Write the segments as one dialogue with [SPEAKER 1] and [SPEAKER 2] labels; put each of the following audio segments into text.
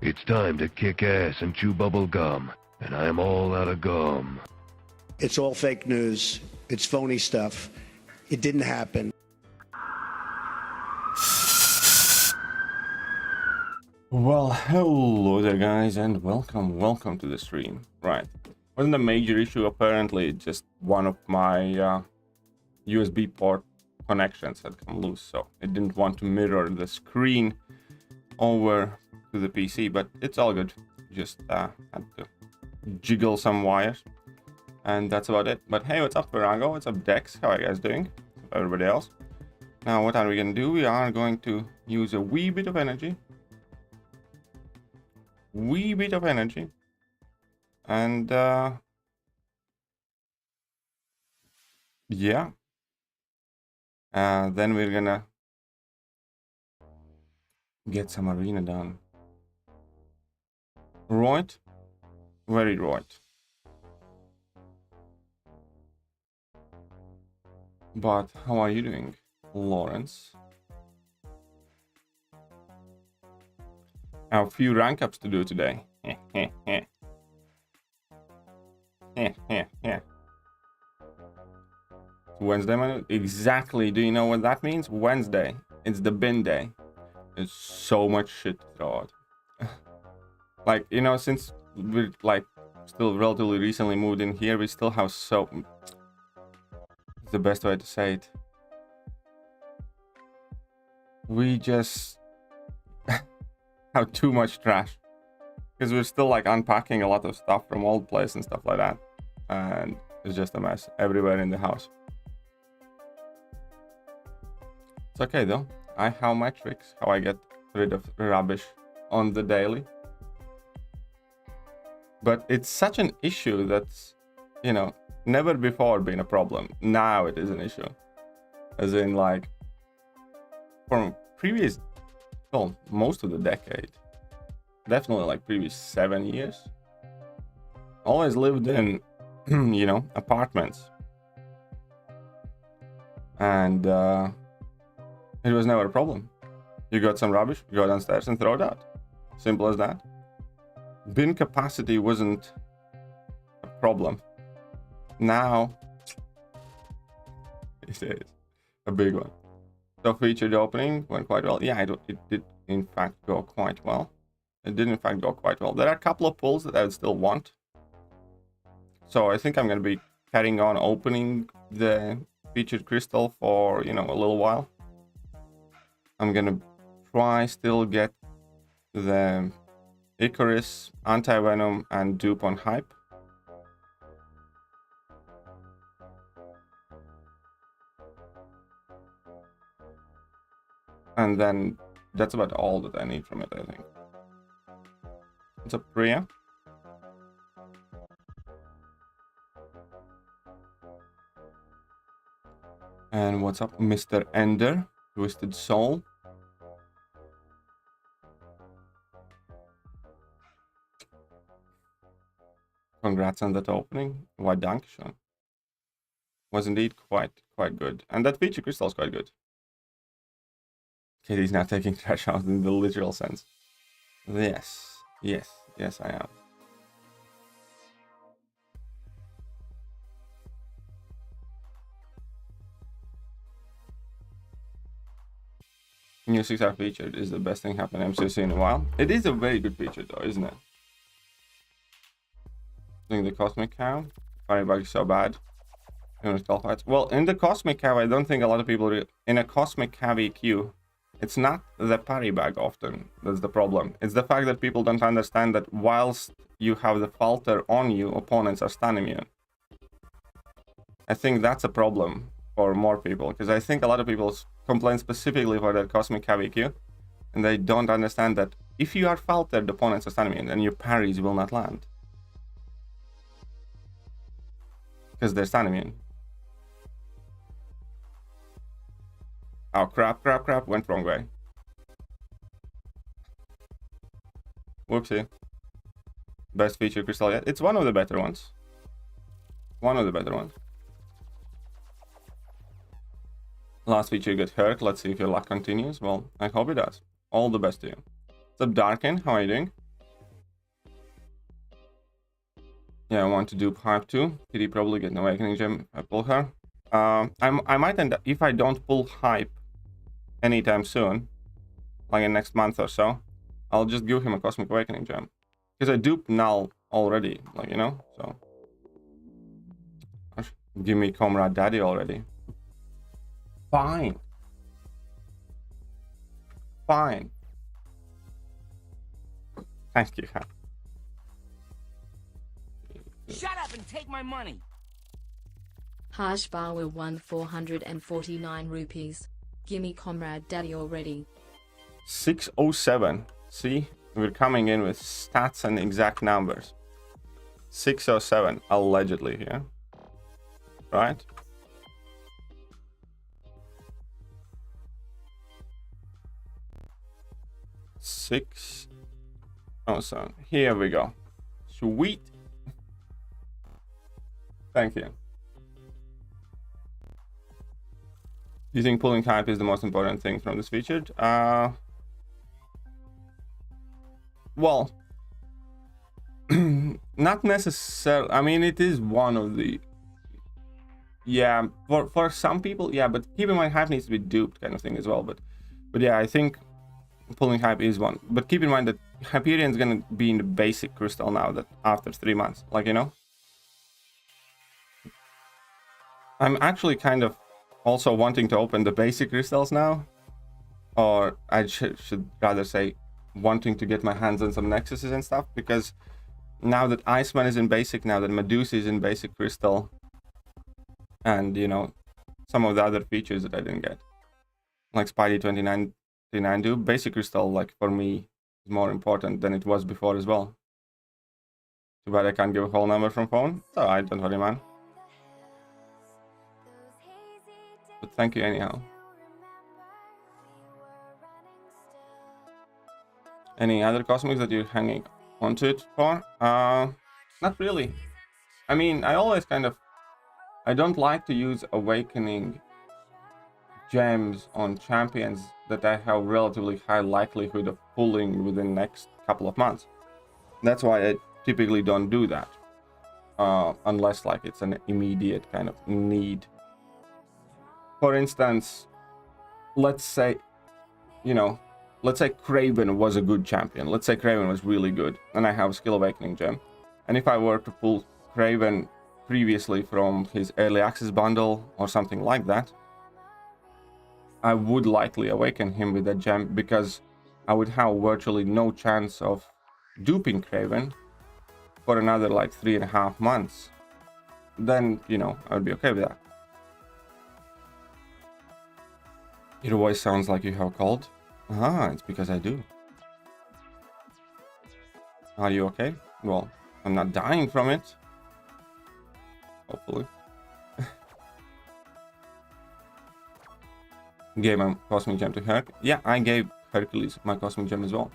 [SPEAKER 1] It's time to kick ass and chew bubble gum, and I am all out of gum.
[SPEAKER 2] It's all fake news. It's phony stuff. It didn't happen.
[SPEAKER 3] Well, hello there guys, and welcome to the stream. Right, wasn't a major issue apparently, just one of my USB port connections had come loose, so it didn't want to mirror the screen over to the PC, but it's all good. Just had to jiggle some wires, and that's about it. But hey, what's up Virago? What's up Dex? How are you guys doing? Everybody else? Now what are we gonna do? We are going to use a wee bit of energy. And yeah, then we're gonna get some arena done. Right, very right. But how are you doing, Lawrence? I have a few rank ups to do today. Wednesday, man. Exactly. Do you know what that means? Wednesday. It's the bin day. There's so much shit to throw out. Like, you know, since we're like still relatively recently moved in here, we still have so... It's the best way to say it. We just have too much trash. Because we're still like unpacking a lot of stuff from old place and stuff like that. And it's just a mess everywhere in the house. It's okay though. I have my tricks how I get rid of rubbish on the daily. But it's such an issue that's, you know, never before been a problem. Now it is an issue. As in like, from previous, well, most of the decade. Definitely like previous 7 years. Always lived in, you know, apartments. And it was never a problem. You got some rubbish, you go downstairs and throw it out. Simple as that. Bin capacity wasn't a problem. Now it is a big one. So featured opening went quite well. Yeah, it did in fact go quite well. It did in fact go quite well. There are a couple of pulls that I would still want. So I think I'm going to be carrying on opening the featured crystal for, you know, a little while. I'm going to try still get the Icarus, Anti-Venom, and dupe on hype. And then that's about all that I need from it, I think. What's up, Priya? And what's up, Mr. Ender? Twisted Soul. Congrats on that opening. Why, Dankeschön. Was indeed quite good. And that feature crystal is quite good. Katie's now taking trash out in the literal sense. Yes, I am. New 6-hour feature is the best thing happened in MCOC in a while. It is a very good feature though, isn't it? Doing the Cosmic Cow. Firebug is so bad. Well, in the Cosmic Cow, I don't think a lot of people... In a Cosmic Cow EQ, it's not the parry bag often that's the problem. It's the fact that people don't understand that whilst you have the falter on you, opponents are stun immune. I think that's a problem for more people, because I think a lot of people complain specifically for that Cosmic Cow EQ, and they don't understand that if you are faltered, opponents are stun immune, then your parries will not land. Because they're stun immune. Oh, crap, went wrong way. Whoopsie. Best feature crystal yet. It's one of the better ones. Last feature got hurt. Let's see if your luck continues. Well, I hope it does. All the best to you. What's up, Darken? How are you doing? Yeah, I want to do Hype too. Did he probably get an Awakening Gem if I pull her? I might end up, if I don't pull Hype anytime soon, like in next month or so, I'll just give him a Cosmic Awakening Gem. Because I duped Null already, like, you know, so. Give me Comrade Daddy already. Fine. Fine. Thank you.
[SPEAKER 4] Shut up and take my money.
[SPEAKER 5] Harsh Bawa won 449 rupees. Gimme Comrade Daddy already.
[SPEAKER 3] 607. See? We're coming in with stats and exact numbers. 607, allegedly here. Right? Six. Oh, so here we go. Sweet. Thank you. Do you think pulling hype is the most important thing from this featured? Well, not necessarily. I mean, it is one of the. Yeah, for some people, yeah, but keep in mind hype needs to be duped kind of thing as well. But yeah, I think pulling hype is one. But keep in mind that Hyperion is gonna be in the basic crystal now. That after 3 months, like, you know. I'm actually kind of also wanting to open the basic crystals now, or I should rather say wanting to get my hands on some nexuses and stuff, because now that Iceman is in basic, now that Medusa is in basic crystal, and you know some of the other features that I didn't get, like Spidey 29 do, basic crystal, like, for me is more important than it was before as well. Too bad I can't give a whole number from phone. It's alright, don't worry, man. But thank you anyhow. Any other cosmics that you're hanging onto it for? Not really. I mean, I always kind of, I don't like to use awakening gems on champions that I have relatively high likelihood of pulling within the next couple of months. That's why I typically don't do that, unless like it's an immediate kind of need. For instance, let's say, you know, let's say Craven was a good champion. Let's say Craven was really good, and I have a skill awakening gem. And if I were to pull Craven previously from his early access bundle or something like that, I would likely awaken him with that gem, because I would have virtually no chance of duping Craven for another like 3.5 months. Then, you know, I would be okay with that. Your voice sounds like you have a cold. It's because I do. Are you okay? Well, I'm not dying from it. Hopefully. Gave my cosmic gem to Herc. Yeah, I gave Hercules my cosmic gem as well.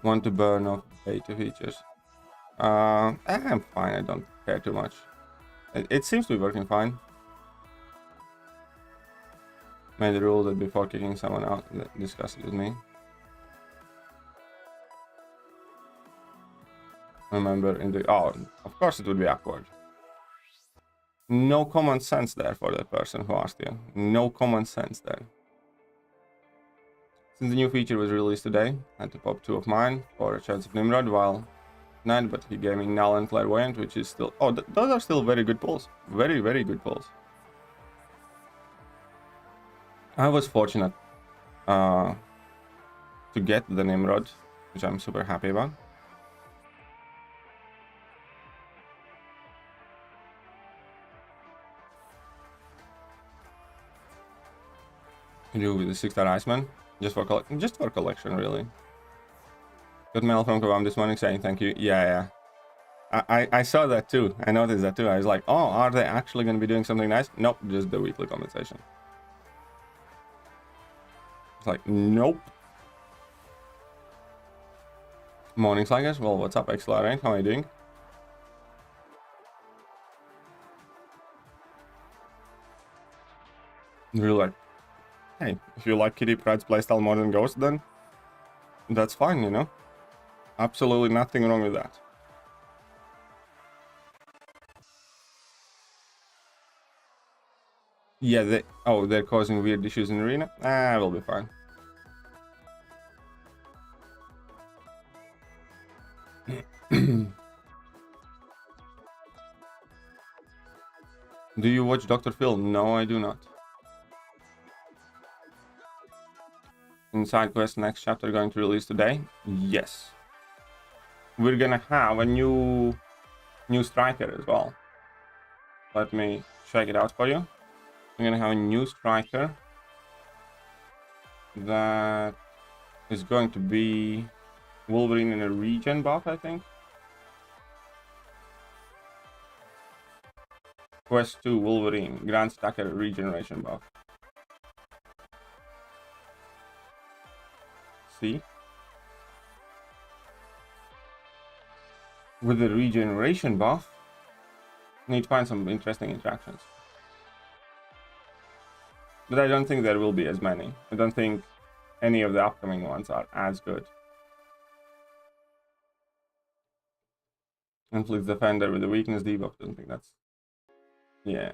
[SPEAKER 3] Want to burn off beta features. I'm fine, I don't care too much. It seems to be working fine. Made the rule that before kicking someone out, discuss it with me. Remember in the... Oh, of course it would be awkward. No common sense there for that person who asked you. No common sense there. Since the new feature was released today, I had to pop 2 of mine for a chance of Nimrod while not, but he gave me Null and Clairvoyant, which is still... Oh, those are still very good pulls. Very, very good pulls. I was fortunate to get the Nimrod, which I'm super happy about. You do with the 6-star Iceman, just for collection, really. Got mail from Kabam this morning saying thank you. Yeah. I saw that too. I noticed that too. I was like, oh, are they actually going to be doing something nice? Nope, just the weekly compensation. It's like, nope. Morning, Slaggers. Well, what's up, Accelerate? How are you doing? Really like, hey, if you like Kitty Pride's playstyle more than Ghost, then that's fine, you know? Absolutely nothing wrong with that. Yeah, they're causing weird issues in arena? Ah, we'll be fine. Do you watch Dr. Phil? No, I do not. Inside quest next chapter going to release today? Yes. We're gonna have a new striker as well. Let me check it out for you. We're gonna have a new striker that is going to be Wolverine in a regen buff, I think. Quest 2 Wolverine, Grand Stacker regeneration buff. See? With the regeneration buff, need to find some interesting interactions. But I don't think there will be as many. I don't think any of the upcoming ones are as good. Inflicts defender with the weakness debuff. I don't think that's... Yeah.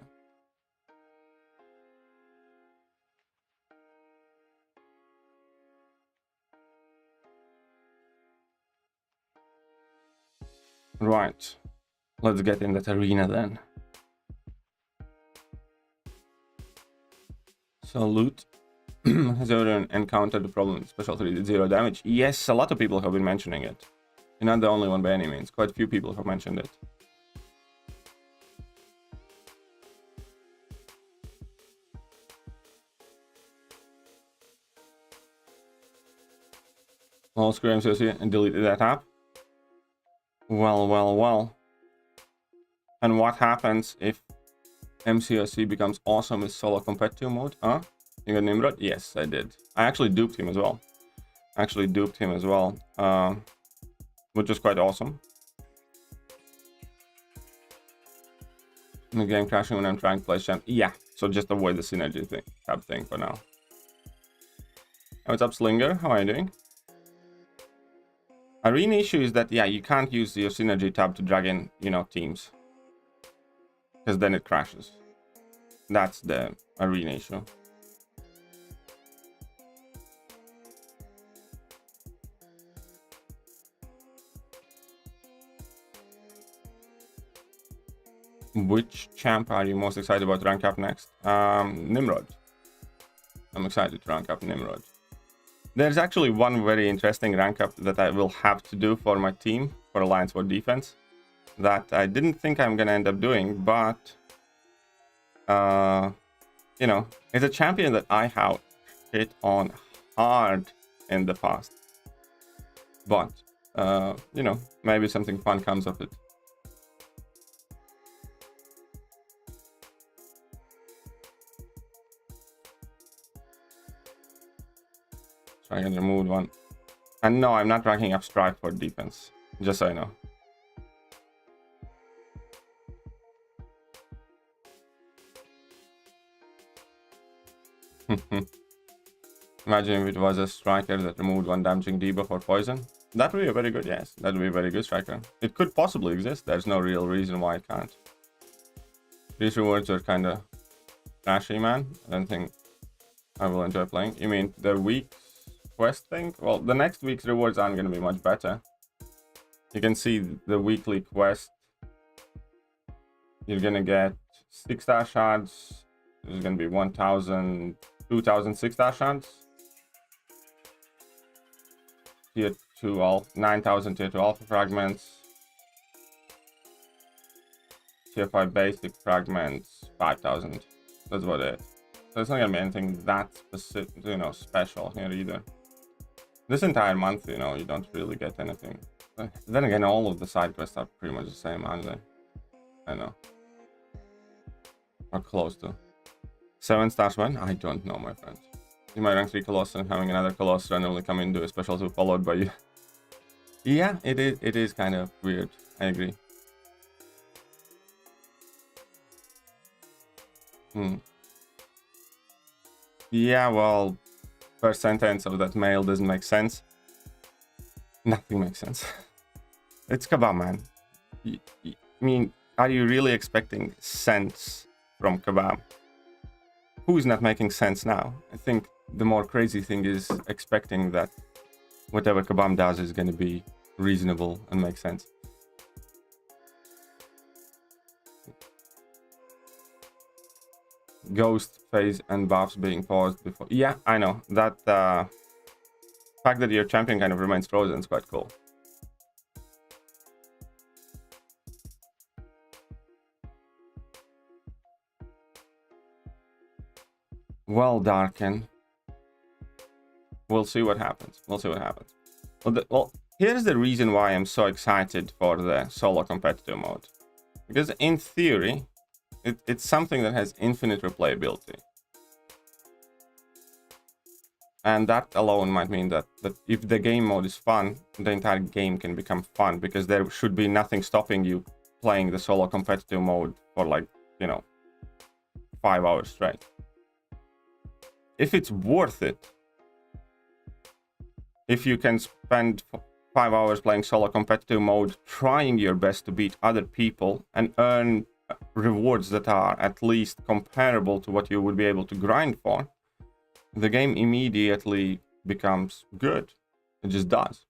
[SPEAKER 3] Right. Let's get in that arena then. So loot. Has everyone encountered the problem with special 3 0 damage? Yes, a lot of people have been mentioning it. You're not the only one by any means. Quite a few people have mentioned it. All screw MCOC and deleted that app. Well. And what happens if MCOC becomes awesome with solo competitive mode? Huh? You got Nimrod? Yes, I did. I actually duped him as well. Which is quite awesome. The game crashing when I'm trying to play champ. Yeah, so just avoid the synergy thing, tab thing for now. Hey, what's up, Slinger? How are you doing? Arena issue is that, yeah, you can't use your synergy tab to drag in, you know, teams. Because then it crashes. That's the arena issue. Which champ are you most excited about to rank up next? Nimrod. I'm excited to rank up Nimrod. There's actually one very interesting rank up that I will have to do for my team, for Alliance for Defense, that I didn't think I'm gonna end up doing, but you know, it's a champion that I have hit on hard in the past. But you know, maybe something fun comes of it. I can remove one. And no, I'm not ranking up Strike for defense. Just so you know. Imagine if it was a striker that removed one damaging debuff or poison. That would be a very good, yes. That would be a very good striker. It could possibly exist. There's no real reason why it can't. These rewards are kind of trashy, man. I don't think I will enjoy playing. You mean the week's quest thing? Well, the next week's rewards aren't going to be much better. You can see the weekly quest. You're going to get 6-star shards. There's going to be 1,000, 2,000 6-star shards. Tier 2 9,000 tier 2 alpha fragments. Tier 5 basic fragments, 5,000. That's about it. So it's not gonna be anything that specific, you know, special here either. This entire month, you know, you don't really get anything. But then again, all of the side quests are pretty much the same, aren't they? I know. Or close to. 7 stars when? I don't know, my friend. You might rank 3 Colossus and having another Colossus randomly come into a special 2 followed by you. Yeah, it is kind of weird. I agree. Yeah, well, first sentence of that mail doesn't make sense. Nothing makes sense. It's kebab, man. I mean, are you really expecting sense from kebab? Who's not making sense now? I think the more crazy thing is expecting that whatever kebab does is going to be reasonable and make sense. Ghost phase and buffs being paused before. Yeah, I know that fact that your champion kind of remains frozen is quite cool. Well, Darken, we'll see what happens. We'll see what happens. Well, here's the reason why I'm so excited for the solo competitive mode, because in theory it's something that has infinite replayability, and that alone might mean that if the game mode is fun, the entire game can become fun, because there should be nothing stopping you playing the solo competitive mode for, like, you know, 5 hours straight. If it's worth it, if you can spend 5 hours playing solo competitive mode, trying your best to beat other people and earn rewards that are at least comparable to what you would be able to grind for, the game immediately becomes good. It just does.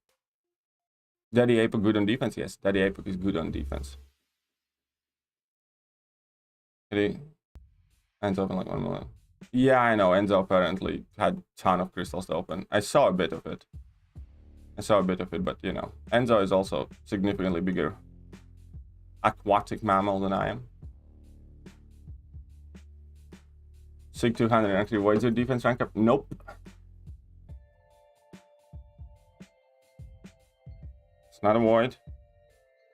[SPEAKER 3] Daddy Apo good on defense? Yes, Daddy Apo is good on defense. Ends open like 1 million. Yeah, I know. Enzo apparently had a ton of crystals to open. I saw a bit of it. But you know, Enzo is also significantly bigger aquatic mammal than I am. Sig 200 actually avoids your defense rank up? Nope. It's not a void.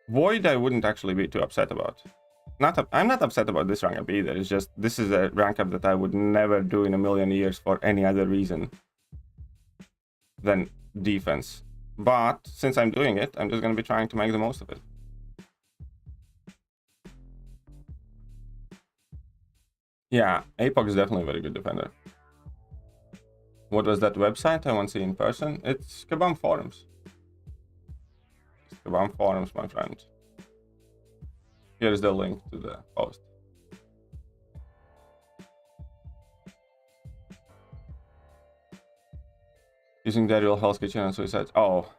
[SPEAKER 3] Void I wouldn't actually be too upset about. I'm not upset about this rank up either. It's just this is a rank up that I would never do in a million years for any other reason than defense. But since I'm doing it, I'm just going to be trying to make the most of it. Yeah, APOC is definitely a very good defender. What was that website? I want to see in person. It's Kabam Forums. It's Kabam Forums, my friend. Here's the link to the post. Using Dead Real Hell's Kitchen on Suicide. Oh.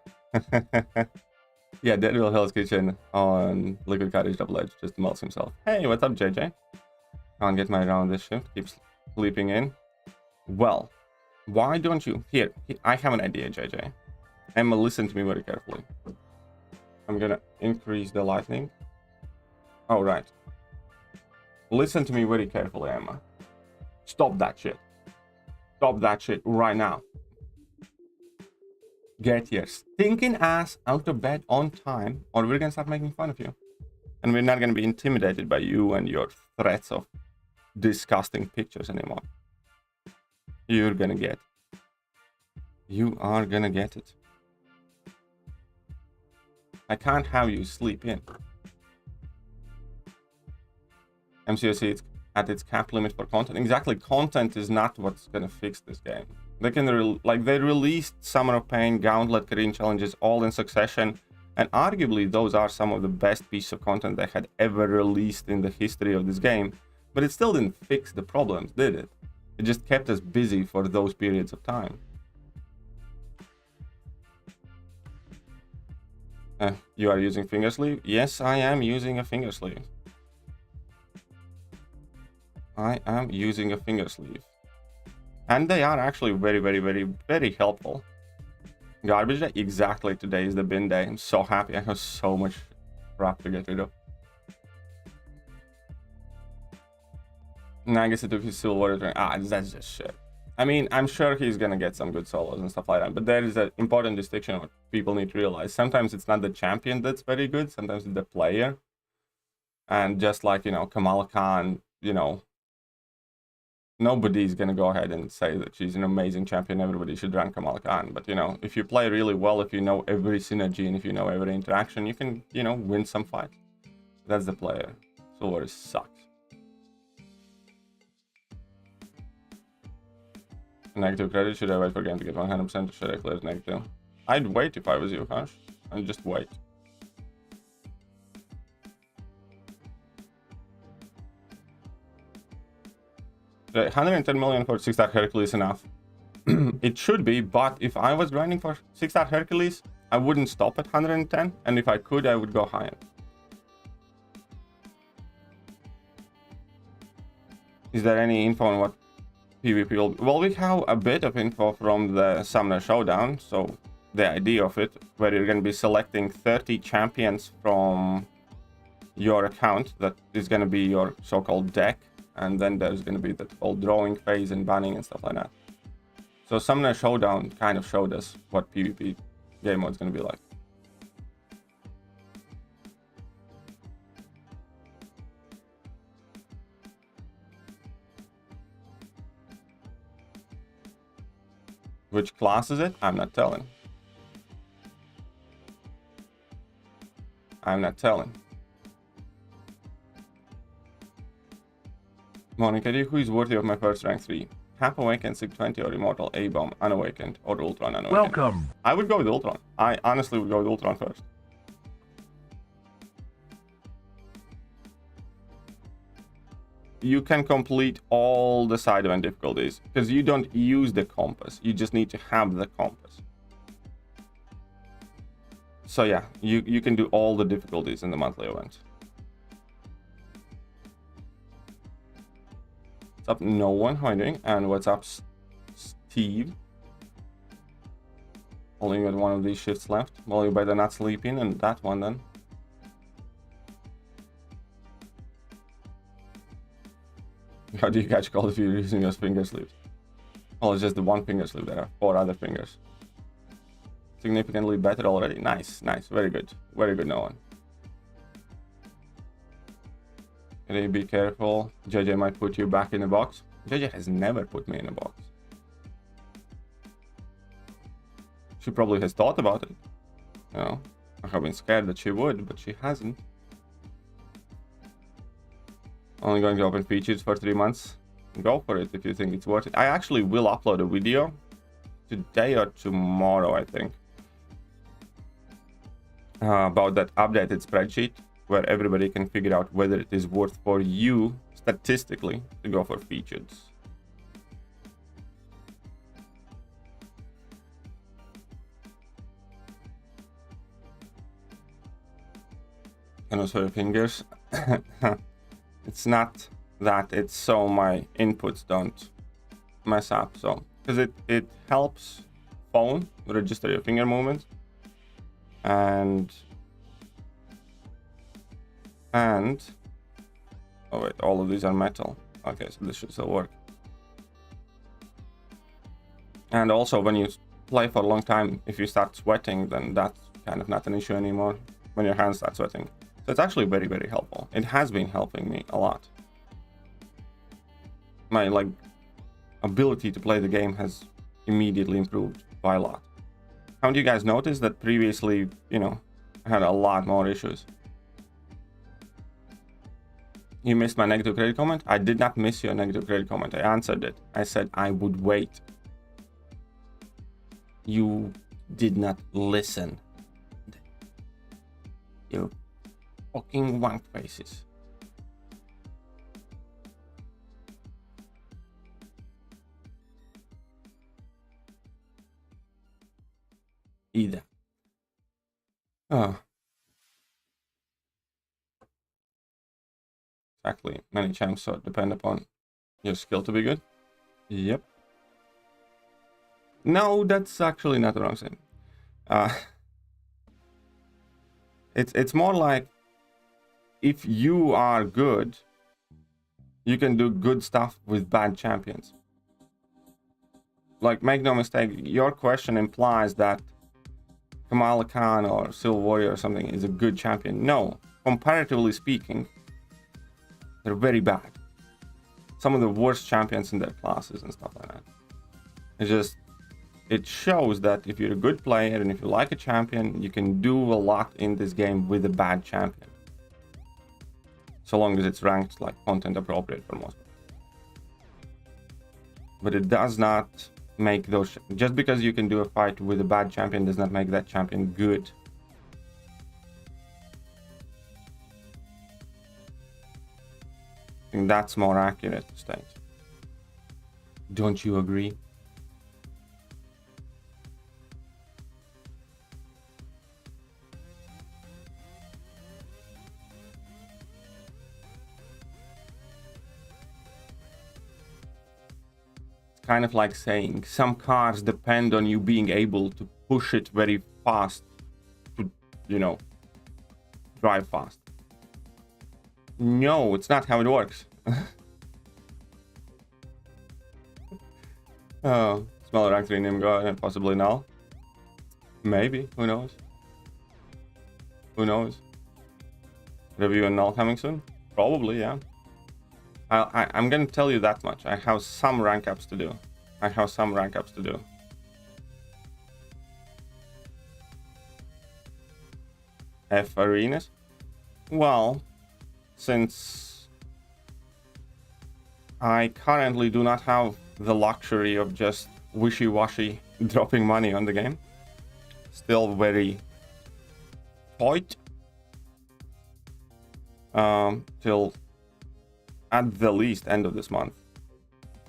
[SPEAKER 3] Yeah, Dead Real Hell's Kitchen on Liquid Cottage Double Edge. Just melts himself. Hey, what's up, JJ? Can't get my round this shift. Keeps sleeping in. Well, why don't you... Here, I have an idea, JJ. Emma, listen to me very carefully. I'm gonna increase the lightning. Oh, right. Listen to me very carefully, Emma. Stop that shit. Stop that shit right now. Get your stinking ass out of bed on time, or we're gonna start making fun of you. And we're not gonna be intimidated by you and your threats of disgusting pictures anymore. You're gonna get. You are gonna get it. I can't have you sleep in. MCOC is at its cap limit for content. Exactly, content is not what's gonna fix this game. They can they released Summer of Pain, Gauntlet, Korean challenges all in succession, and arguably those are some of the best pieces of content they had ever released in the history of this game. But it still didn't fix the problems, did it? It just kept us busy for those periods of time. You are using finger sleeve? Yes, I am using a finger sleeve. I am using a finger sleeve. And they are actually very, very, very, very helpful. Garbage day? Exactly, today is the bin day. I'm so happy. I have so much crap to get rid of. Nagase took his silver drink. That's just shit. I mean, I'm sure he's gonna get some good solos and stuff like that, but there is an important distinction what people need to realize. Sometimes it's not the champion that's very good, sometimes it's the player. And just like, you know, Kamala Khan, you know, nobody's gonna go ahead and say that she's an amazing champion, everybody should run Kamala Khan. But, you know, if you play really well, if you know every synergy and if you know every interaction, you can, you know, win some fight. That's the player. Silver sucks. Negative credit. Should I wait for game to get 100% or should I clear negative? I'd wait if I was you, Hush. I'd just wait. Okay, 110 million for 6-star Hercules enough. It should be, but if I was grinding for 6-star Hercules, I wouldn't stop at 110, and if I could, I would go higher. Is there any info on what PvP will be? Well, we have a bit of info from the Summoner Showdown, so the idea of it, where you're going to be selecting 30 champions from your account, that is going to be your so-called deck, and then there's going to be that whole drawing phase and banning and stuff like that. So Summoner Showdown kind of showed us what PvP game mode's going to be like. Which class is it? I'm not telling. I'm not telling. Monica, who is worthy of my first rank 3? Half Awakened, Sig 20, or Immortal, A-Bomb, Unawakened, or Ultron Unawakened?
[SPEAKER 1] Welcome.
[SPEAKER 3] I would go with Ultron. I honestly would go with Ultron first. You can complete all the side event difficulties because you don't use the compass. You just need to have the compass. So yeah, you can do all the difficulties in the monthly event. What's up, no one? How are you doing? And what's up, Steve? Only got one of these shifts left. Well, you better not sleep in and that one then. How do you catch Call if you're using your finger sleeves? Well, it's just the one finger sleeve. There are 4 other fingers. Significantly better already. Nice, nice. Very good. Very good, no one. Okay, be careful. JJ might put you back in the box. JJ has never put me in a box. She probably has thought about it. You know, I have been scared that she would, but she hasn't. Only going to open features for 3 months. Go for it if you think it's worth it. I actually will upload a video today or tomorrow, I think, about that updated spreadsheet where everybody can figure out whether it is worth for you statistically to go for features. And also your fingers. It's not that, it's so my inputs don't mess up. So because it helps phone register your finger movements, and oh wait, all of these are metal. Okay, so this should still work. And also when you play for a long time, if you start sweating, then that's kind of not an issue anymore when your hands start sweating. So it's actually very, very helpful. It has been helping me a lot. My ability to play the game has immediately improved by a lot. Haven't you guys noticed that previously, you know, I had a lot more issues? You missed my negative credit comment? I did not miss your negative credit comment. I answered it. I said I would wait. You did not listen. You fucking wank faces. Either. Oh. Exactly. Many champs so depend upon your skill to be good. Yep. No, that's actually not the wrong thing. It's more like, if you are good, you can do good stuff with bad champions. Like, make no mistake, your question implies that Kamala Khan or Silver Warrior or something is a good champion. No, comparatively speaking, they're very bad. Some of the worst champions in their classes and stuff like that. It's just, it shows that if you're a good player and if you like a champion, you can do a lot in this game with a bad champion. So long as it's ranked like content appropriate for most. But it does not make those. Just because you can do a fight with a bad champion does not make that champion good. I think that's more accurate to state. Don't you agree? Kind of like saying some cars depend on you being able to push it very fast to, you know, drive fast. No, it's not how it works. Oh, smell rank 3 Nimga and possibly null. Maybe, who knows? Who knows? Review and null coming soon? Probably, yeah. I'm gonna tell you that much. I have some rank ups to do. F arenas? Well, since I currently do not have the luxury of just wishy-washy dropping money on the game, still very tight, till at the least end of this month,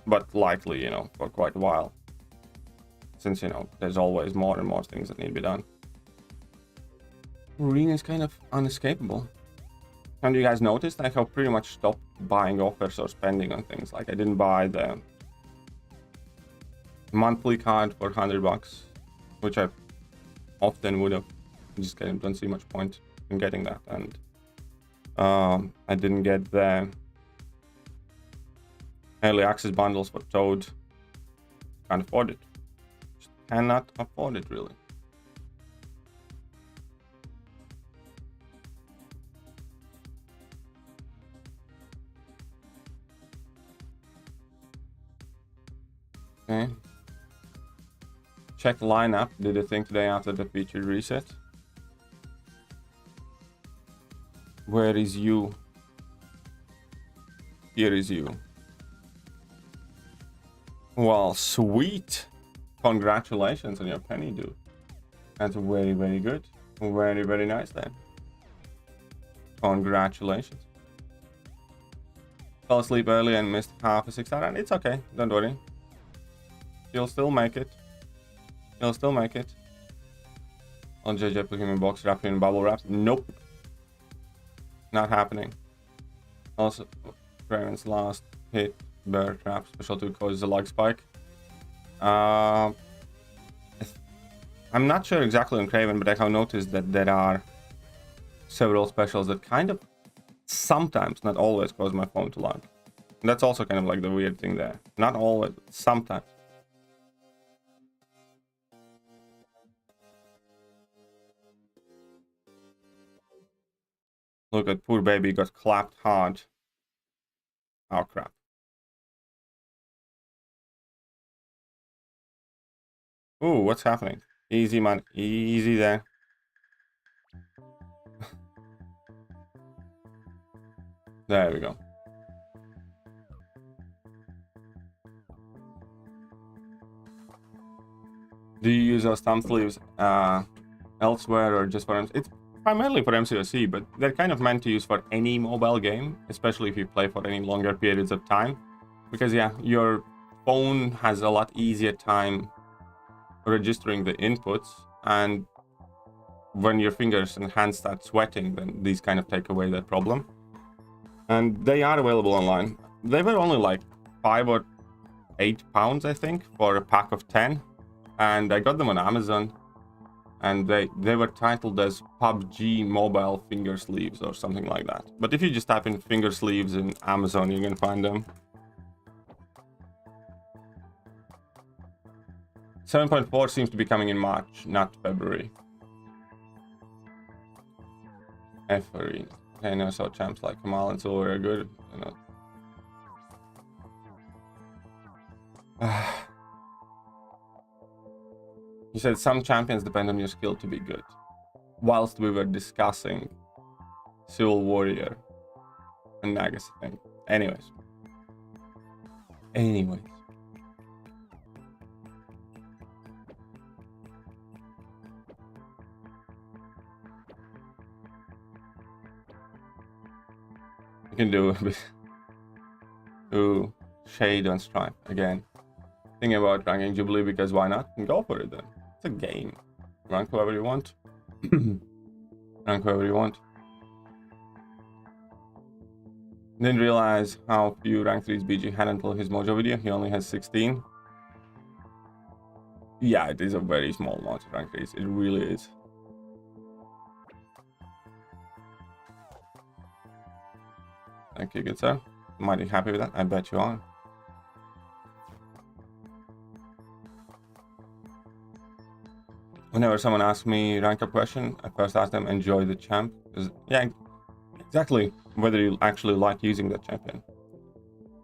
[SPEAKER 3] but likely, you know, for quite a while, since, you know, there's always more and more things that need to be done. Arena is kind of unescapable. And you guys noticed I have pretty much stopped buying offers or spending on things. Like I didn't buy the monthly card for $100, which I often would have. Just don't see much point in getting that, and I didn't get the early access bundles for Toad. Can't afford it. Just cannot afford it, really. Okay. Check lineup. Did a thing today after the featured reset. Where is you? Here is you. Well, sweet. Congratulations on your penny, dude. That's very, very good. Very, very nice then. Congratulations. Fell asleep early and missed half a 6-star run. It's okay. Don't worry. You'll still make it. You'll still make it. On JJ put him in box wrapped in bubble wrap. Nope. Not happening. Also, Raven's last hit. Bear trap. Special 2 causes a lag spike. I'm not sure exactly on Craven, but I have noticed that there are several specials that kind of sometimes, not always, cause my phone to lag. And that's also kind of like the weird thing there. Not always, sometimes. Look at poor baby got clapped hard. Oh crap. Ooh, what's happening? Easy, man. Easy there. There we go. Do you use those thumb sleeves elsewhere or just for... It's primarily for MCOC, but they're kind of meant to use for any mobile game, especially if you play for any longer periods of time. Because, yeah, your phone has a lot easier time registering the inputs, and when your fingers and hands start sweating, then these kind of take away that problem. And they are available online. They were only like £5 or £8, I think, for a pack of 10, and I got them on Amazon, and they were titled as PUBG mobile finger sleeves or something like that. But if you just type in finger sleeves in Amazon, you can find them. 7.4 seems to be coming in March, not February. F-Arena. I know, so champs like Kamal and Silver are good. You know. You said some champions depend on your skill to be good. Whilst we were discussing Civil Warrior and Nagas thing. Anyways. can do a bit to shade on Stripe again. Thinking about ranking Jubilee because why not? And go for it then. It's a game. Rank whoever you want. Rank whoever you want. Didn't realize how few rank 3s BG had until his Mojo video. He only has 16. Yeah, it is a very small amount of rank 3s. It really is. Thank you, good sir. Mighty happy with that. I bet you are. Whenever someone asks me rank up question, I first ask them, enjoy the champ. Yeah, exactly. Whether you actually like using that champion.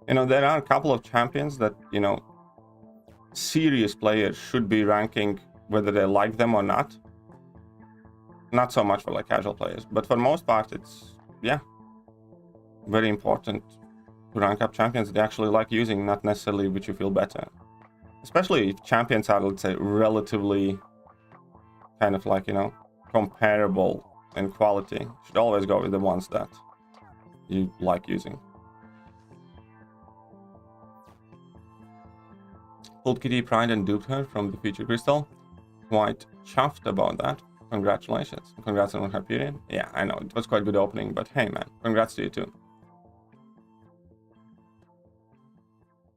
[SPEAKER 3] You know, there are a couple of champions that, you know, serious players should be ranking whether they like them or not. Not so much for like casual players, but for most part, it's, yeah, very important to rank up champions they actually like using, not necessarily which you feel better. Especially if champions are, let's say, relatively kind of like, you know, comparable in quality. You should always go with the ones that you like using. Pulled Kitty Pride and duped her from the feature crystal. Quite chuffed about that. Congratulations. Congrats on her period. Yeah, I know. It was quite a good opening, but hey man, congrats to you too.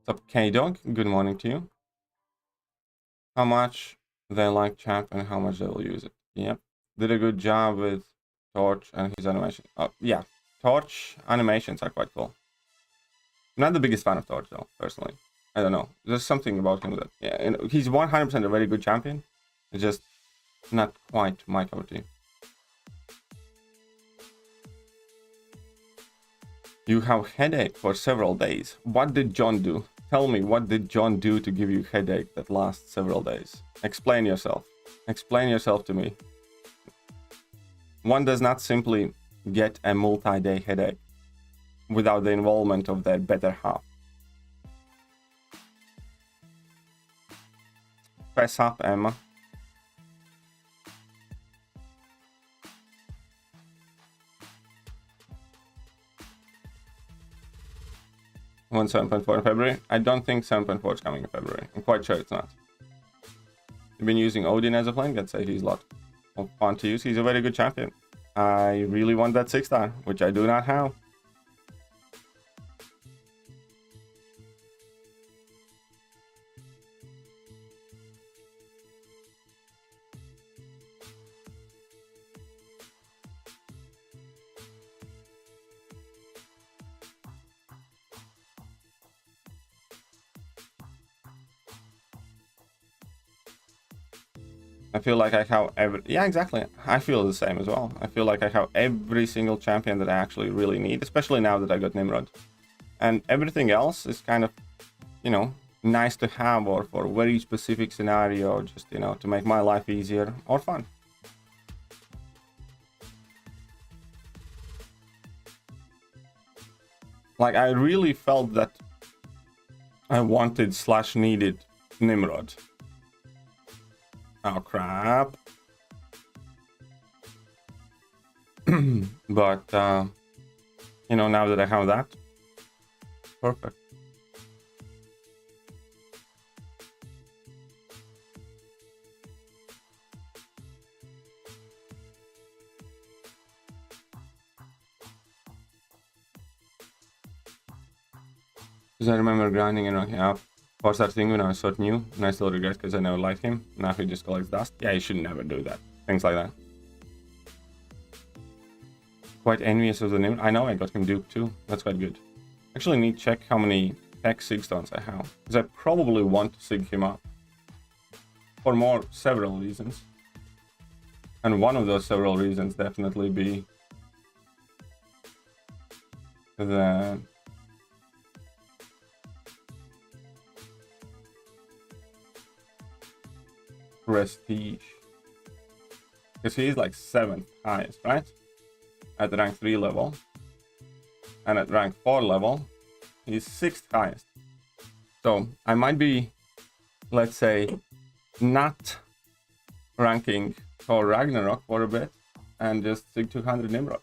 [SPEAKER 3] What's up, K-Dog? Good morning to you. How much they like champ and how much they will use it. Yep. Did a good job with Torch and his animation. Oh, yeah. Torch animations are quite cool. I'm not the biggest fan of Torch though, personally. I don't know. There's something about him that, yeah, and he's 100% a very good champion. It's just not quite my cup of tea. You have headache for several days. What did John do? Tell me, what did John do to give you headache that lasts several days? Explain yourself. Explain yourself to me. One does not simply get a multi-day headache without the involvement of their better half. Press up, Emma. Won 7.4 in February. I don't think 7.4 is coming in February. I'm quite sure it's not. You've been using Odin as a flank. I'd say he's a lot of fun to use. He's a very good champion. I really want that 6-star, which I do not have. I feel like I have every... Yeah, exactly. I feel the same as well. I feel like I have every single champion that I actually really need, especially now that I got Nimrod. And everything else is kind of, you know, nice to have or for a very specific scenario, just, you know, to make my life easier or fun. Like, I really felt that I wanted / needed Nimrod. Oh crap. But you know, now that I have that, perfect. Because I remember grinding and ranking up for that thing when I was sort new, and I still regret because I never liked him. Now he just collects dust. Yeah, you should never do that. Things like that. Quite envious of the name. I know I got him duped too. That's quite good. Actually need to check how many tech sig stones I have, because I probably want to sig him up for several reasons. And one of those several reasons definitely be the prestige, because he's like 7th highest, right, at the rank 3 level, and at rank 4 level he's 6th highest. So I might be, let's say, not ranking Thor Ragnarok for a bit and just sig 200 Nimrod.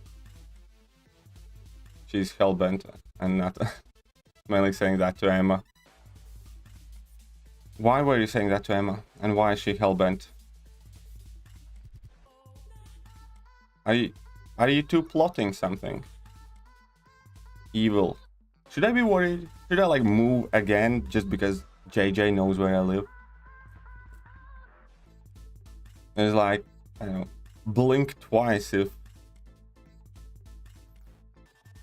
[SPEAKER 3] she's hellbent and not mainly saying that to Emma. Why were you saying that to Emma? And why is she hellbent? Are you two plotting something? Evil. Should I be worried? Should I like move again just because JJ knows where I live? It's like, I don't know, blink twice if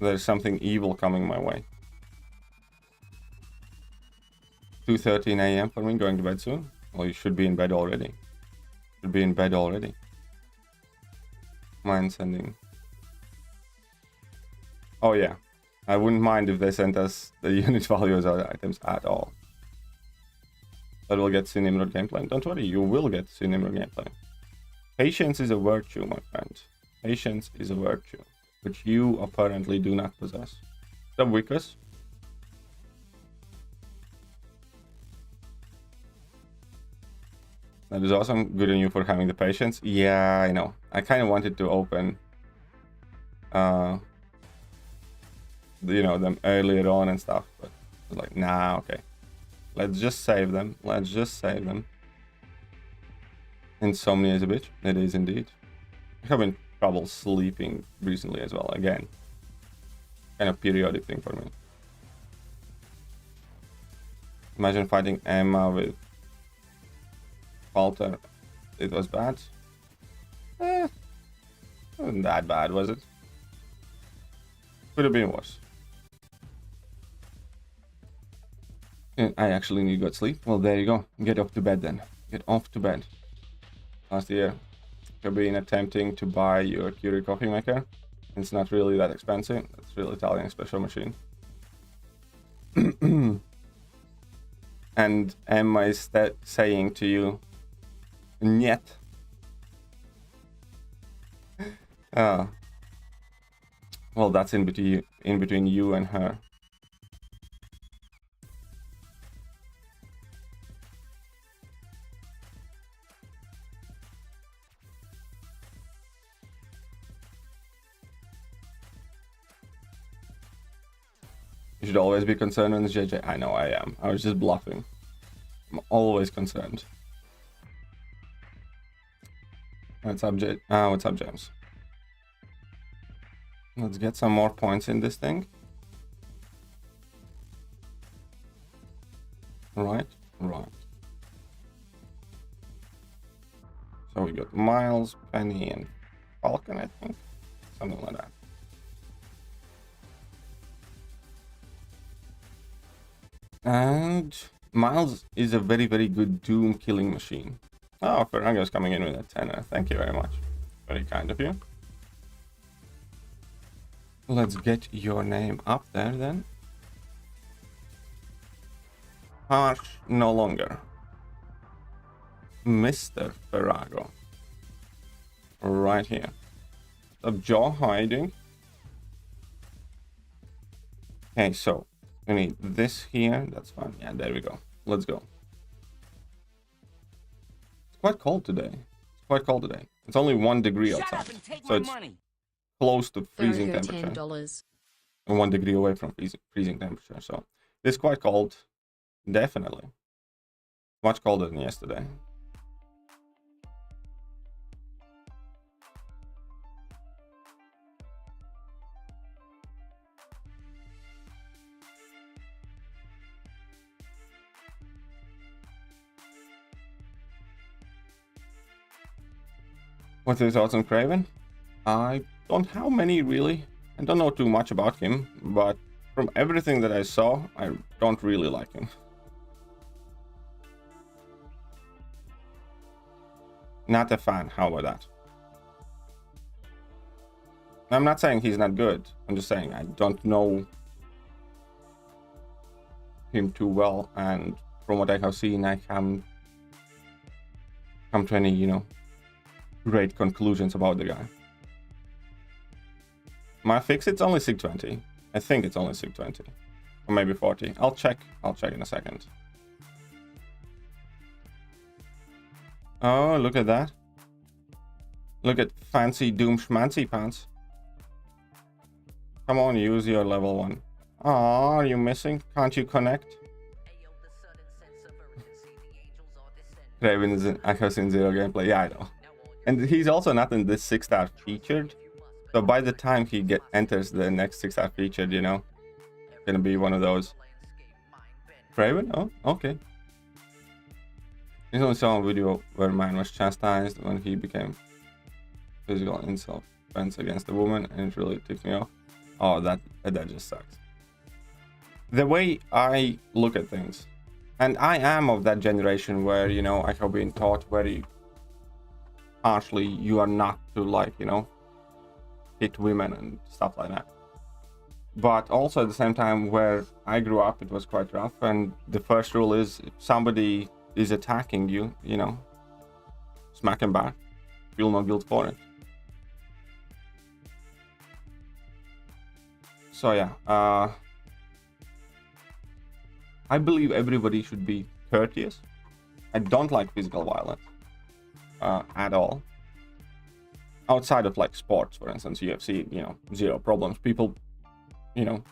[SPEAKER 3] there's something evil coming my way. 2:13 a.m. for me, going to bed soon. Well, you should be in bed already. Should be in bed already. Mind sending. Oh yeah, I wouldn't mind if they sent us the unit values of the items at all. But we'll get to Nimrod gameplay. Don't worry, you will get to Nimrod gameplay. Patience is a virtue, my friend. Patience is a virtue, which you apparently do not possess. The Wickers. That is awesome. Good on you for having the patience. Yeah, I know. I kind of wanted to open, you know, them earlier on and stuff, but I was like, nah, okay. Let's just save them. Let's just save them. Insomnia is a bitch. It is indeed. I'm having trouble sleeping recently as well. Again, kind of periodic thing for me. Imagine fighting Emma with Walter. It was bad. Wasn't that bad, was it? Could have been worse. And I actually need good sleep. Well, there you go. Get off to bed then. Get off to bed. Last year, you've been attempting to buy your Keurig coffee maker. It's not really that expensive. It's really Italian special machine. And Emma is saying to you, "Niet." Well, that's in between you and her. You should always be concerned on the JJ. I know I am. I was just bluffing. I'm always concerned. What's up, what's up, James? Let's get some more points in this thing. Right. So we got Miles, Penny, and Falcon, I think. Something like that. And Miles is a very, very good Doom killing machine. Oh, Ferrango's coming in with a 10er. Thank you very much. Very kind of you. Let's get your name up there then. Harsh no longer. Mr. Ferrago. Right here. What's up, Joe? How are you doing? Okay, so we need this here. That's fine. Yeah, there we go. Let's go. It's quite cold today. It's only 1 degree outside. So it's close to freezing temperature.
[SPEAKER 5] $10.
[SPEAKER 3] And 1 degree away from freezing temperature. So it's quite cold. Definitely. Much colder than yesterday. What's his thoughts on Craven? I don't have many really. I don't know too much about him, but from everything that I saw, I don't really like him. Not a fan, how about that? I'm not saying he's not good. I'm just saying I don't know him too well, and from what I have seen, I haven't come to any, you know, great conclusions about the guy. My fix, it's only SIG 20. I think it's only SIG 20. Or maybe 40. I'll check in a second. Oh, look at that. Look at fancy Doom Schmancy pants. Come on, use your level 1. Aw, are you missing? Can't you connect? Raven I have seen zero gameplay. Yeah, I know. And he's also not in this 6-star featured. So by the time he enters the next 6-star featured, you know, gonna be one of those. Raven? Oh, okay. Recently saw a video where a man was chastised when he became physical in self-defense against a woman, and it really ticked me off. Oh, that just sucks. The way I look at things, and I am of that generation where, you know, I have been taught very harshly, you are not to, like, you know, hit women and stuff like that. But also at the same time where I grew up, it was quite rough, and the first rule is if somebody is attacking you, you know, smack him back, feel no guilt for it. So yeah, I believe everybody should be courteous. I don't like physical violence at all. Outside of like sports, for instance, UFC, you know, zero problems. People, you know,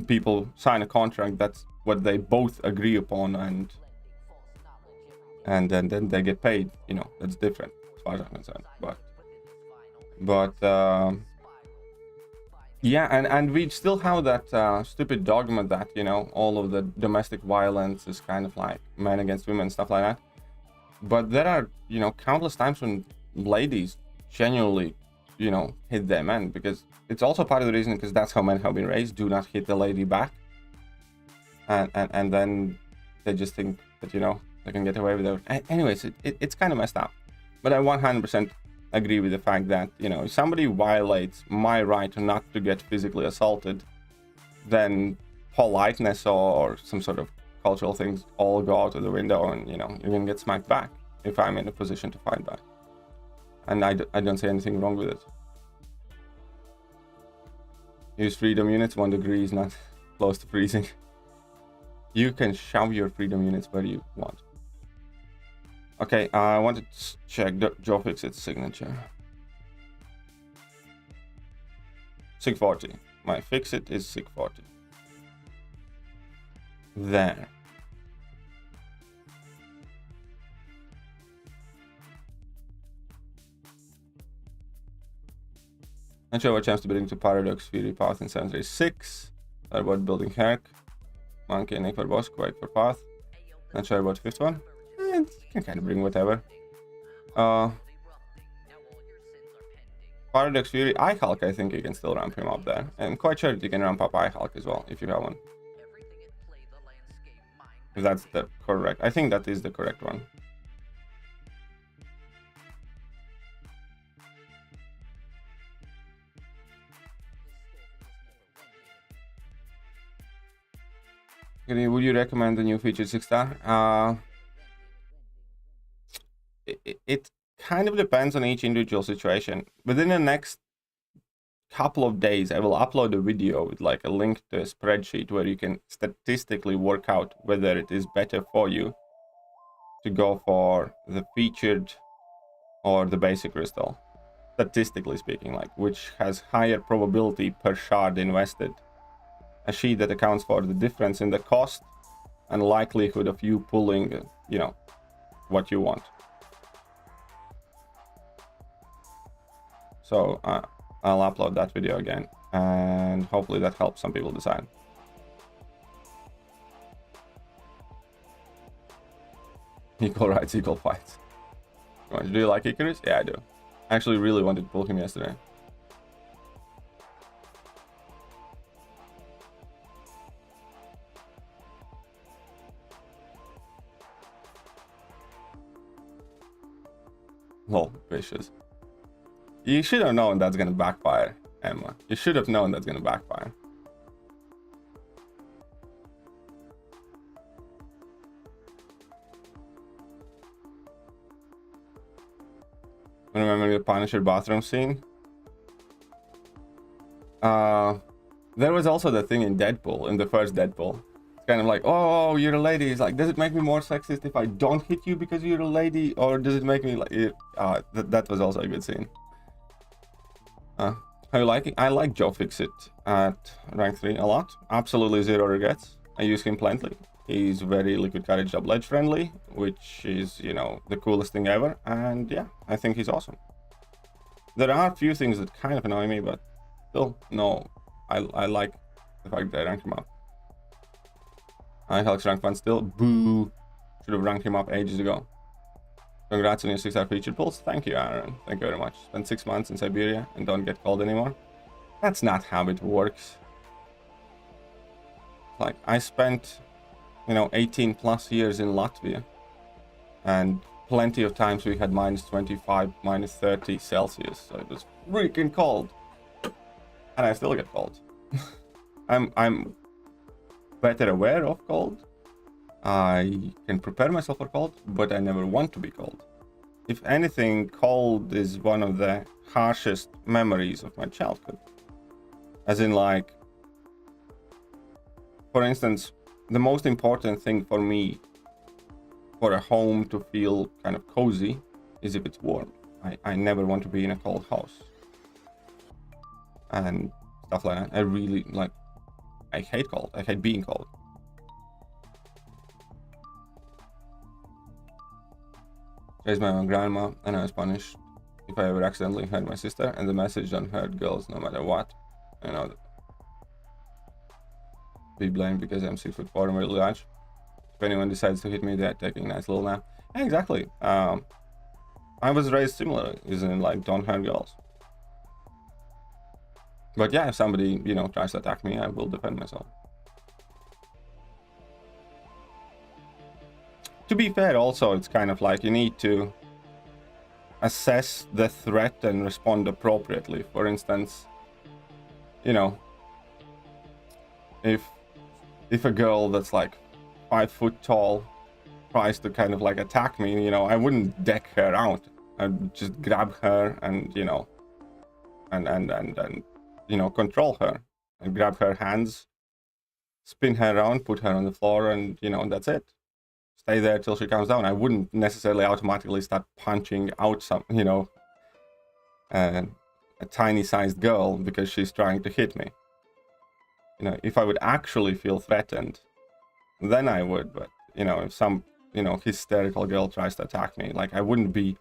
[SPEAKER 3] people sign a contract, that's what they both agree upon, and then they get paid, you know, that's different as far as I'm concerned. But yeah, and we still have that stupid dogma that, you know, all of the domestic violence is kind of like men against women, stuff like that. But there are, you know, countless times when ladies genuinely, you know, hit their men, because it's also part of the reason, because that's how men have been raised. Do not hit the lady back, and then they just think that, you know, they can get away with it. Anyways, it's kind of messed up. But I 100% agree with the fact that, you know, if somebody violates my right not to get physically assaulted, then politeness or some sort of cultural things all go out of the window, and, you know, you're gonna get smacked back if I'm in a position to fight back. And I don't say anything wrong with it. Use freedom units, 1 degree is not close to freezing. You can shove your freedom units where you want. Okay, I want to check Joe Fixit's signature. SIG40. My Fixit is SIG40. There. Not sure what chance to bring to Paradox, Fury, Path, and Sensor 6. Not about building Herc, Monkey, and Nick for Boss, Quake for Path. Not sure about the 5th one. You can kind of bring whatever. Paradox, Fury, iHulk, I think you can still ramp him up there. I'm quite sure that you can ramp up iHulk as well, if you have one. If that's the correct, I think that is the correct one. Would you recommend the new featured 6-star? It kind of depends on each individual situation. Within the next couple of days, I will upload a video with like a link to a spreadsheet where you can statistically work out whether it is better for you to go for the featured or the basic crystal. Statistically speaking, like which has higher probability per shard invested. A sheet that accounts for the difference in the cost and likelihood of you pulling, you know, what you want. So I'll upload that video again, and hopefully that helps some people decide. Equal rights, equal fights. Do you like Icarus? Yeah, I do. I actually really wanted to pull him yesterday. Lol, vicious. You should have known that's gonna backfire, Emma. You should have known that's gonna backfire. Remember the Punisher bathroom scene? There was also the thing in Deadpool, in the first Deadpool. It's kind of like, oh, you're a lady. It's like, does it make me more sexist if I don't hit you because you're a lady? Or does it make me like... that was also a good scene. How you like it? I like Joe Fixit at rank 3 a lot. Absolutely zero regrets. I use him plenty. He's very Liquid Courage double edge friendly, which is, you know, the coolest thing ever. And yeah, I think he's awesome. There are a few things that kind of annoy me, but still, no, I like the fact that I rank him up. Helix rank 1 still. Boo. Should have ranked him up ages ago. Congrats on your 6-star featured pulls. Thank you, Aaron. Thank you very much. Spent 6 months in Siberia and don't get cold anymore. That's not how it works. Like, I spent, you know, 18 plus years in Latvia. And plenty of times we had -25, -30 Celsius. So it was freaking cold. And I still get cold. I'm better aware of cold. I can prepare myself for cold, but I never want to be cold. If anything, cold is one of the harshest memories of my childhood. As in, like, for instance, the most important thing for me for a home to feel kind of cozy is if it's warm. I never want to be in a cold house. And stuff like that. I really, like, I hate cold. I hate being cold. Raised my own grandma, and I was punished if I ever accidentally hurt my sister, and the message don't hurt girls no matter what. You know, be blamed because I'm 6'4" and really large. If anyone decides to hit me, they're taking a nice little nap. Yeah, exactly. I was raised similarly, isn't it? Like, don't hurt girls. But yeah, if somebody, you know, tries to attack me, I will defend myself. To be fair, also, it's kind of like you need to assess the threat and respond appropriately. For instance, you know, if a girl that's like 5 foot tall tries to kind of like attack me, you know, I wouldn't deck her out. I'd just grab her and, you know, and you know, control her and grab her hands, spin her around, put her on the floor, and, you know, that's it. Stay there till she comes down. I wouldn't necessarily automatically start punching out some, you know, a tiny sized girl because she's trying to hit me. You know, if I would actually feel threatened, then I would. But, you know, if some, you know, hysterical girl tries to attack me, like, I wouldn't be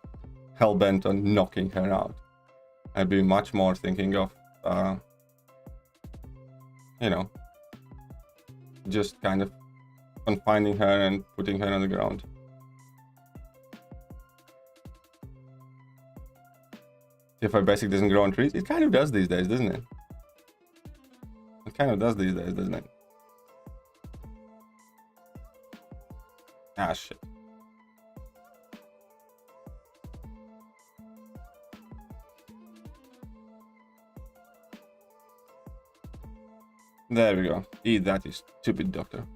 [SPEAKER 3] hell-bent on knocking her out. I'd be much more thinking of, you know, just kind of confining her and putting her on the ground. If our basic doesn't grow on trees, it kind of does these days, doesn't it? It kind of does these days, doesn't it? Ah, shit. There we go. Eat that, you stupid doctor.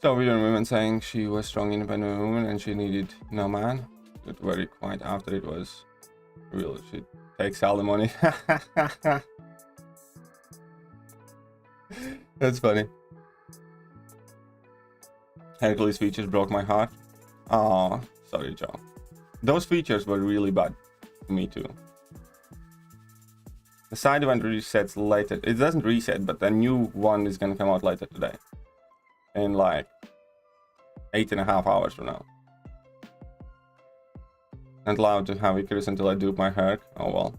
[SPEAKER 3] So we heard women saying she was strong, independent woman and she needed no man. But very quiet after it was real. She takes all the money. That's funny. Hercules features broke my heart. Oh, sorry, Joe. Those features were really bad for me too. The side event resets later. It doesn't reset, but the new one is gonna come out later today. In like 8.5 hours from now. Not allowed to have Icarus until I dupe my Herc. Oh well.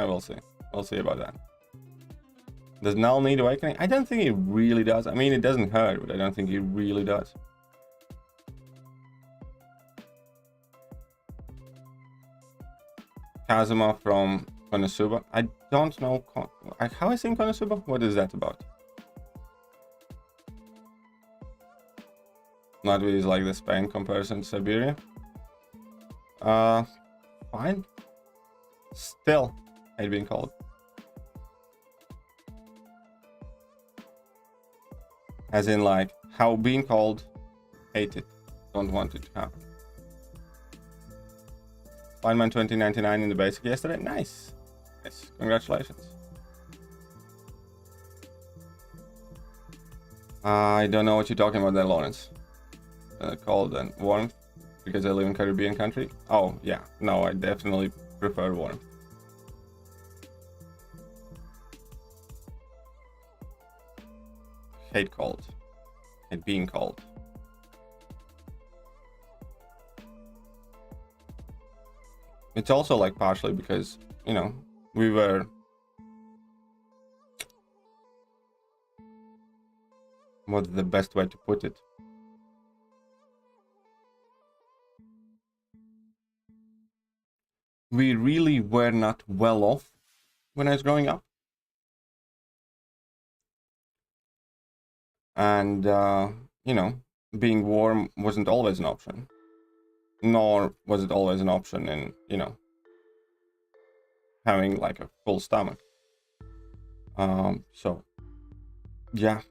[SPEAKER 3] We'll see. We'll see about that. Does Null need awakening? I don't think it really does. I mean, it doesn't hurt, but I don't think it really does. Kazuma from Konosuba. I don't know how I sing Konosuba. What is that about? Latvia is like the Spain comparison to Siberia. Fine. Still hate being cold. As in, like, how being cold, hate it, don't want it to happen. Fineman 2099 in the basic yesterday. Nice. Nice. Congratulations. I don't know what you're talking about there, Lawrence. Cold and warmth because I live in Caribbean country. Oh yeah, no, I definitely prefer warmth. hate cold. Hate being cold. It's also like partially because, you know, we were what's the best way to put it? We really were not well off when I was growing up. And, you know, being warm wasn't always an option. Nor was it always an option in, you know, having like a full stomach. So, yeah.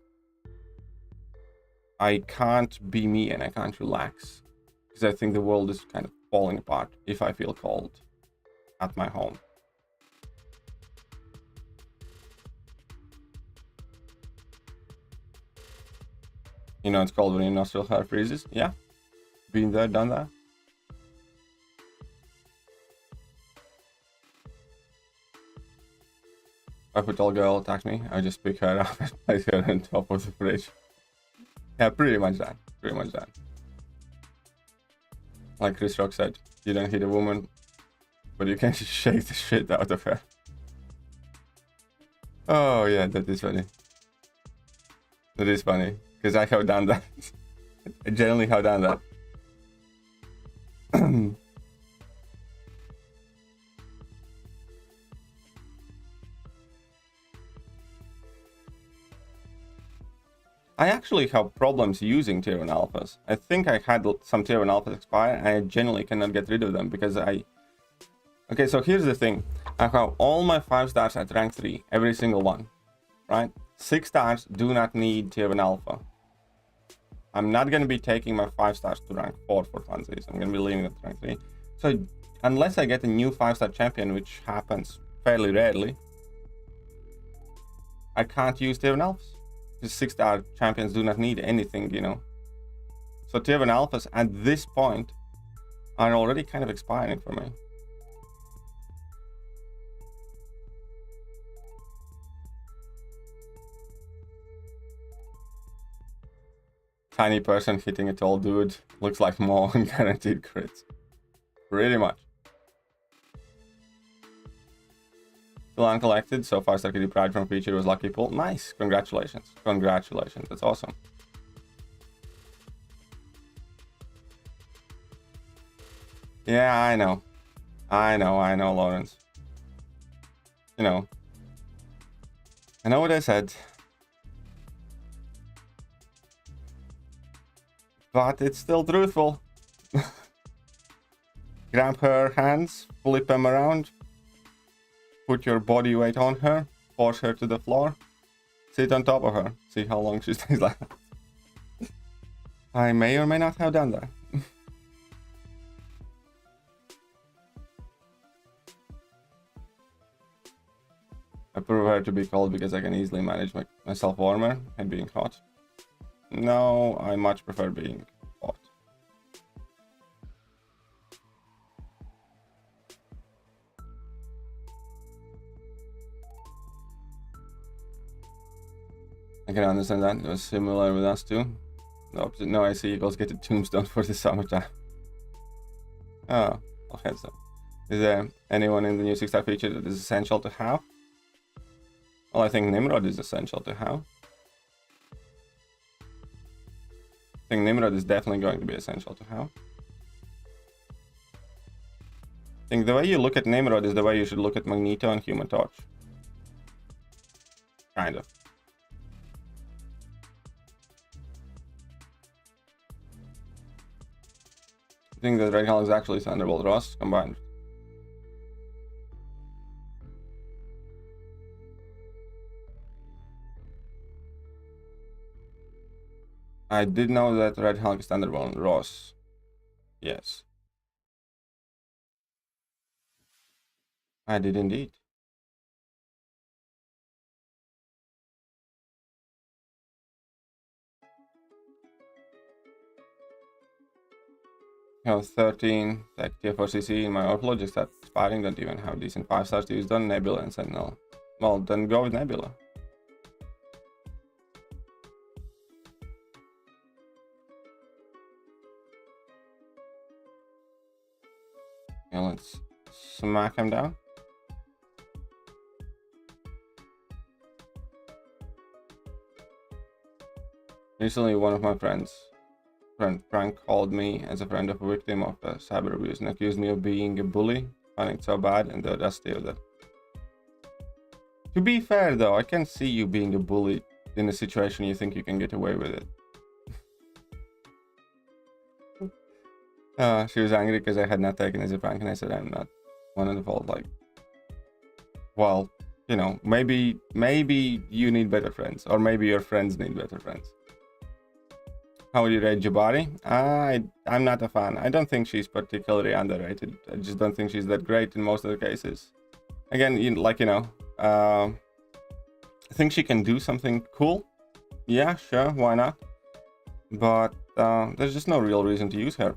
[SPEAKER 3] I can't be me and I can't relax. Because I think the world is kind of falling apart if I feel cold at my home. You know, it's cold when your nostril hair freezes. Yeah. Been there, done that. If a tall girl attacks me, I just pick her up and place her on top of the fridge. Yeah, pretty much that. Pretty much that. Like Chris Rock said, you don't hit a woman, but you can just shake the shit out of her. Oh yeah, that is funny. That is funny, because I have done that. I generally have done that. I actually have problems using tier 1 alphas. I think I had some tier 1 alphas expire and I genuinely cannot get rid of them because Okay, so here's the thing. I have all my 5 stars at rank 3, every single one, right? 6 stars do not need tier 1 alpha. I'm not going to be taking my 5 stars to rank 4 for funsies. I'm going to be leaving it at rank 3. So unless I get a new 5-star champion, which happens fairly rarely, I can't use tier 1 alphas. Because 6-star champions do not need anything, you know. So tier 1 alphas at this point are already kind of expiring for me. Tiny person hitting a tall dude looks like more guaranteed crits. Pretty much. Still uncollected, so 5-star Kitty Pride from feature was lucky pull. Nice, congratulations. Congratulations, that's awesome. Yeah, I know, Lawrence. You know. I know what I said. But it's still truthful. Grab her hands, flip them around. Put your body weight on her, force her to the floor, sit on top of her, see how long she stays like that. I may or may not have done that. I prefer to be cold because I can easily manage myself warmer and being hot. No, I much prefer being hot. I can understand that. It was similar with us too. The opposite. No, I see equals get a Tombstone for the summertime. Oh, well, heads up. Is there anyone in the new 6-star feature that is essential to have? Well, I think Nimrod is essential to have. I think Nimrod is definitely going to be essential to have. I think the way you look at Nimrod is the way you should look at Magneto and Human Torch. Kind of. I think that Red Hell is actually Thunderbolt Ross combined. I did know that Red Hulk is Thunderbolt Ross. Yes. I did indeed. I have 13 like tier 4 CC in my upload, just at expiring, don't even have decent 5 stars to use on Nebula and Sentinel. Well, then go with Nebula. Okay, let's smack him down. Recently, one of my friend Frank called me as a friend of a victim of cyber abuse and accused me of being a bully, finding it so bad and the audacity of that. To be fair though, I can see you being a bully in a situation you think you can get away with it. She was angry because I had not taken it as a prank, and I said I'm not one of the fault. Like, well, you know, maybe you need better friends, or maybe your friends need better friends. How would you rate Jabari? I'm not a fan. I don't think she's particularly underrated. I just don't think she's that great in most of the cases. Again, I think she can do something cool. Yeah, sure, why not? But there's just no real reason to use her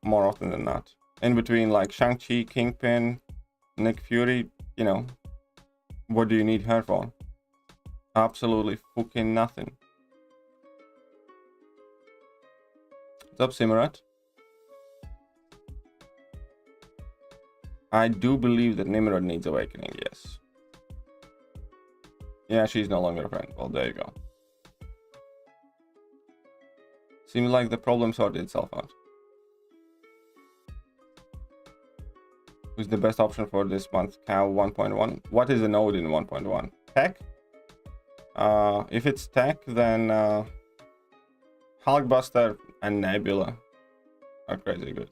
[SPEAKER 3] more often than not. In between, like, Shang-Chi, Kingpin, Nick Fury, you know, what do you need her for? Absolutely fucking nothing. What's up, Simurat? I do believe that Nimrod needs awakening, yes. Yeah, she's no longer a friend. Well, there you go. Seems like the problem sorted itself out. Who's the best option for this month? Cow 1.1. What is a node in 1.1? Tech? If it's tech, then Hulkbuster and Nebula are crazy good.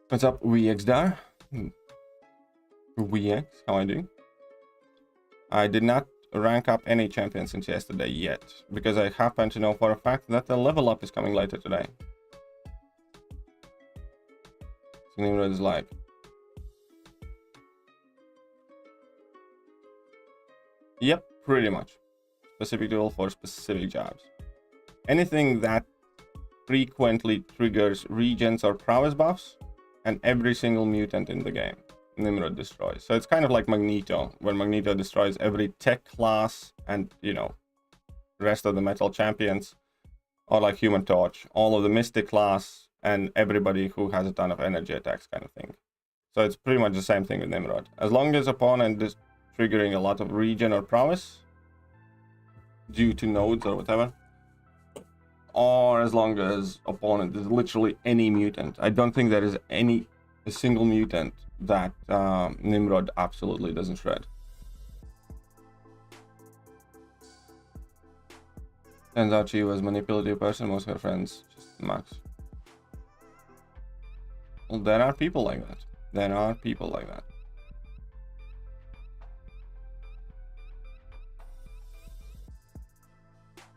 [SPEAKER 3] What's up, WeXDar? WeX, how are you doing? I did not rank up any champion since yesterday yet, because I happen to know for a fact that the level up is coming later today. So Nimrod is like, yep, pretty much. Specific tool for specific jobs. Anything that frequently triggers regens or prowess buffs, and every single mutant in the game, Nimrod destroys. So it's kind of like Magneto, where Magneto destroys every tech class and, you know, rest of the metal champions, or like Human Torch, all of the mystic class, and everybody who has a ton of energy attacks kind of thing. So it's pretty much the same thing with Nimrod. As long as opponent is triggering a lot of regen or prowess due to nodes or whatever, or as long as opponent is literally any mutant. I don't think there is a single mutant that Nimrod absolutely doesn't shred. Turns out she was a manipulative person, most of her friends just max. Well, there are people like that. There are people like that.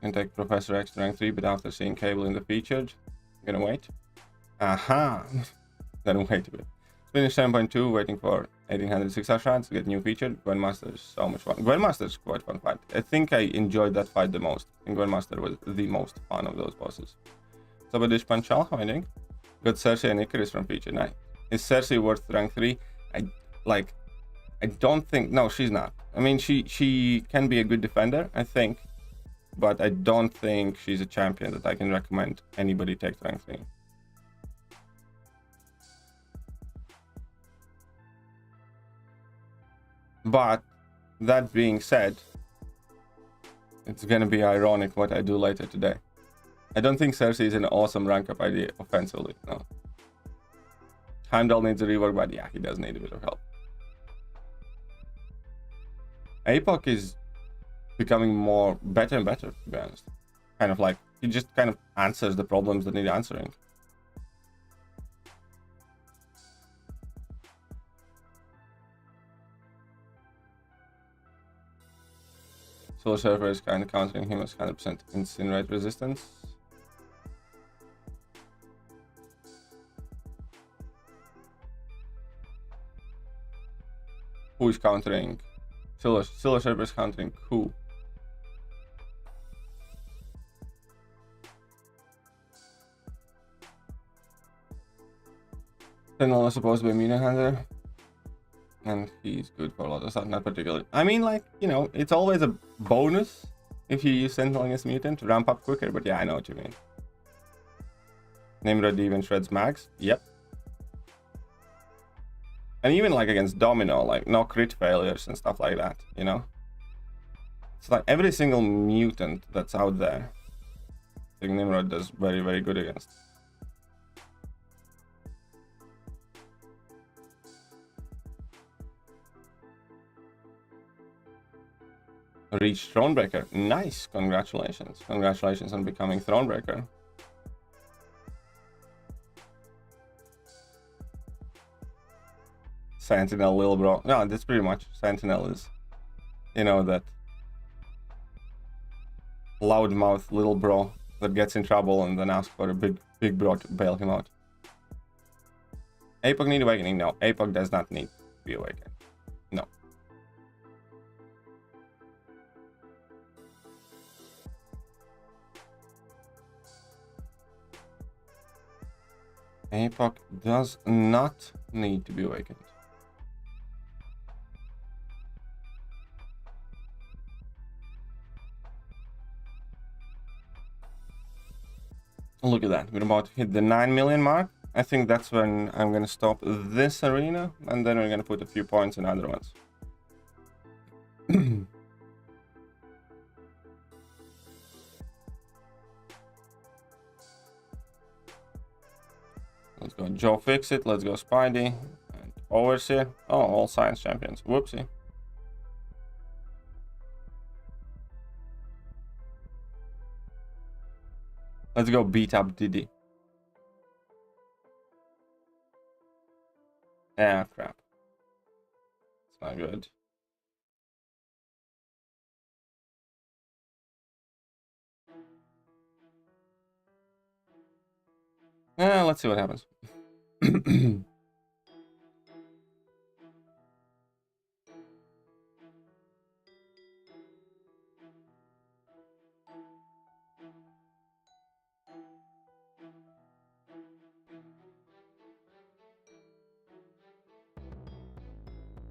[SPEAKER 3] Can take Professor X to rank 3, but after seeing Cable in the featured, I'm gonna wait. Aha! Then wait a bit. Finish 7.2, waiting for 1806 shots to get new featured. Grandmaster is so much fun. Grandmaster is quite fun fight. I think I enjoyed that fight the most. I think Grandmaster was the most fun of those bosses. So about Dish Panchal, how I doing? Got Cersei and Icarus from featured. Nice. Is Cersei worth rank 3? I don't think, no, she's not. I mean, she can be a good defender, I think. But I don't think she's a champion that I can recommend anybody take rank 3. But that being said, it's gonna be ironic what I do later today. I don't think Cersei is an awesome rank up idea offensively, no. Heimdall needs a rework, but yeah, he does need a bit of help. APOC is becoming better and better, to be honest. Kind of like, he just kind of answers the problems that need answering. Solar Surfer is kind of countering him as 100% incinerate resistance. Who is countering? Solar Surfer is countering who? Sentinel is supposed to be a Mina handler, and he's good for a lot of stuff, not particularly. I mean, like, you know, it's always a bonus if you use Sentinel against Mutant to ramp up quicker, but yeah, I know what you mean. Nimrod even shreds mags. Yep. And even like against Domino, like no crit failures and stuff like that, you know? It's like every single mutant that's out there, I think Nimrod does very, very good against. Reach Thronebreaker. Nice. Congratulations. Congratulations on becoming Thronebreaker. Sentinel, little bro. No, that's pretty much. Sentinel is, you know, that loudmouth little bro that gets in trouble and then asks for a big bro to bail him out. APOC need awakening? No, APOC does not need to be awakened. No. APOC does not need to be awakened. Look at that, we're about to hit the 9 million mark. I think that's when I'm gonna stop this arena, and then we're gonna put a few points in other ones. Let's go Joe Fix It, let's go Spidey, and Overseer. Oh, all science champions, whoopsie. Let's go beat up Diddy. Ah, crap. It's not good. Let's see what happens.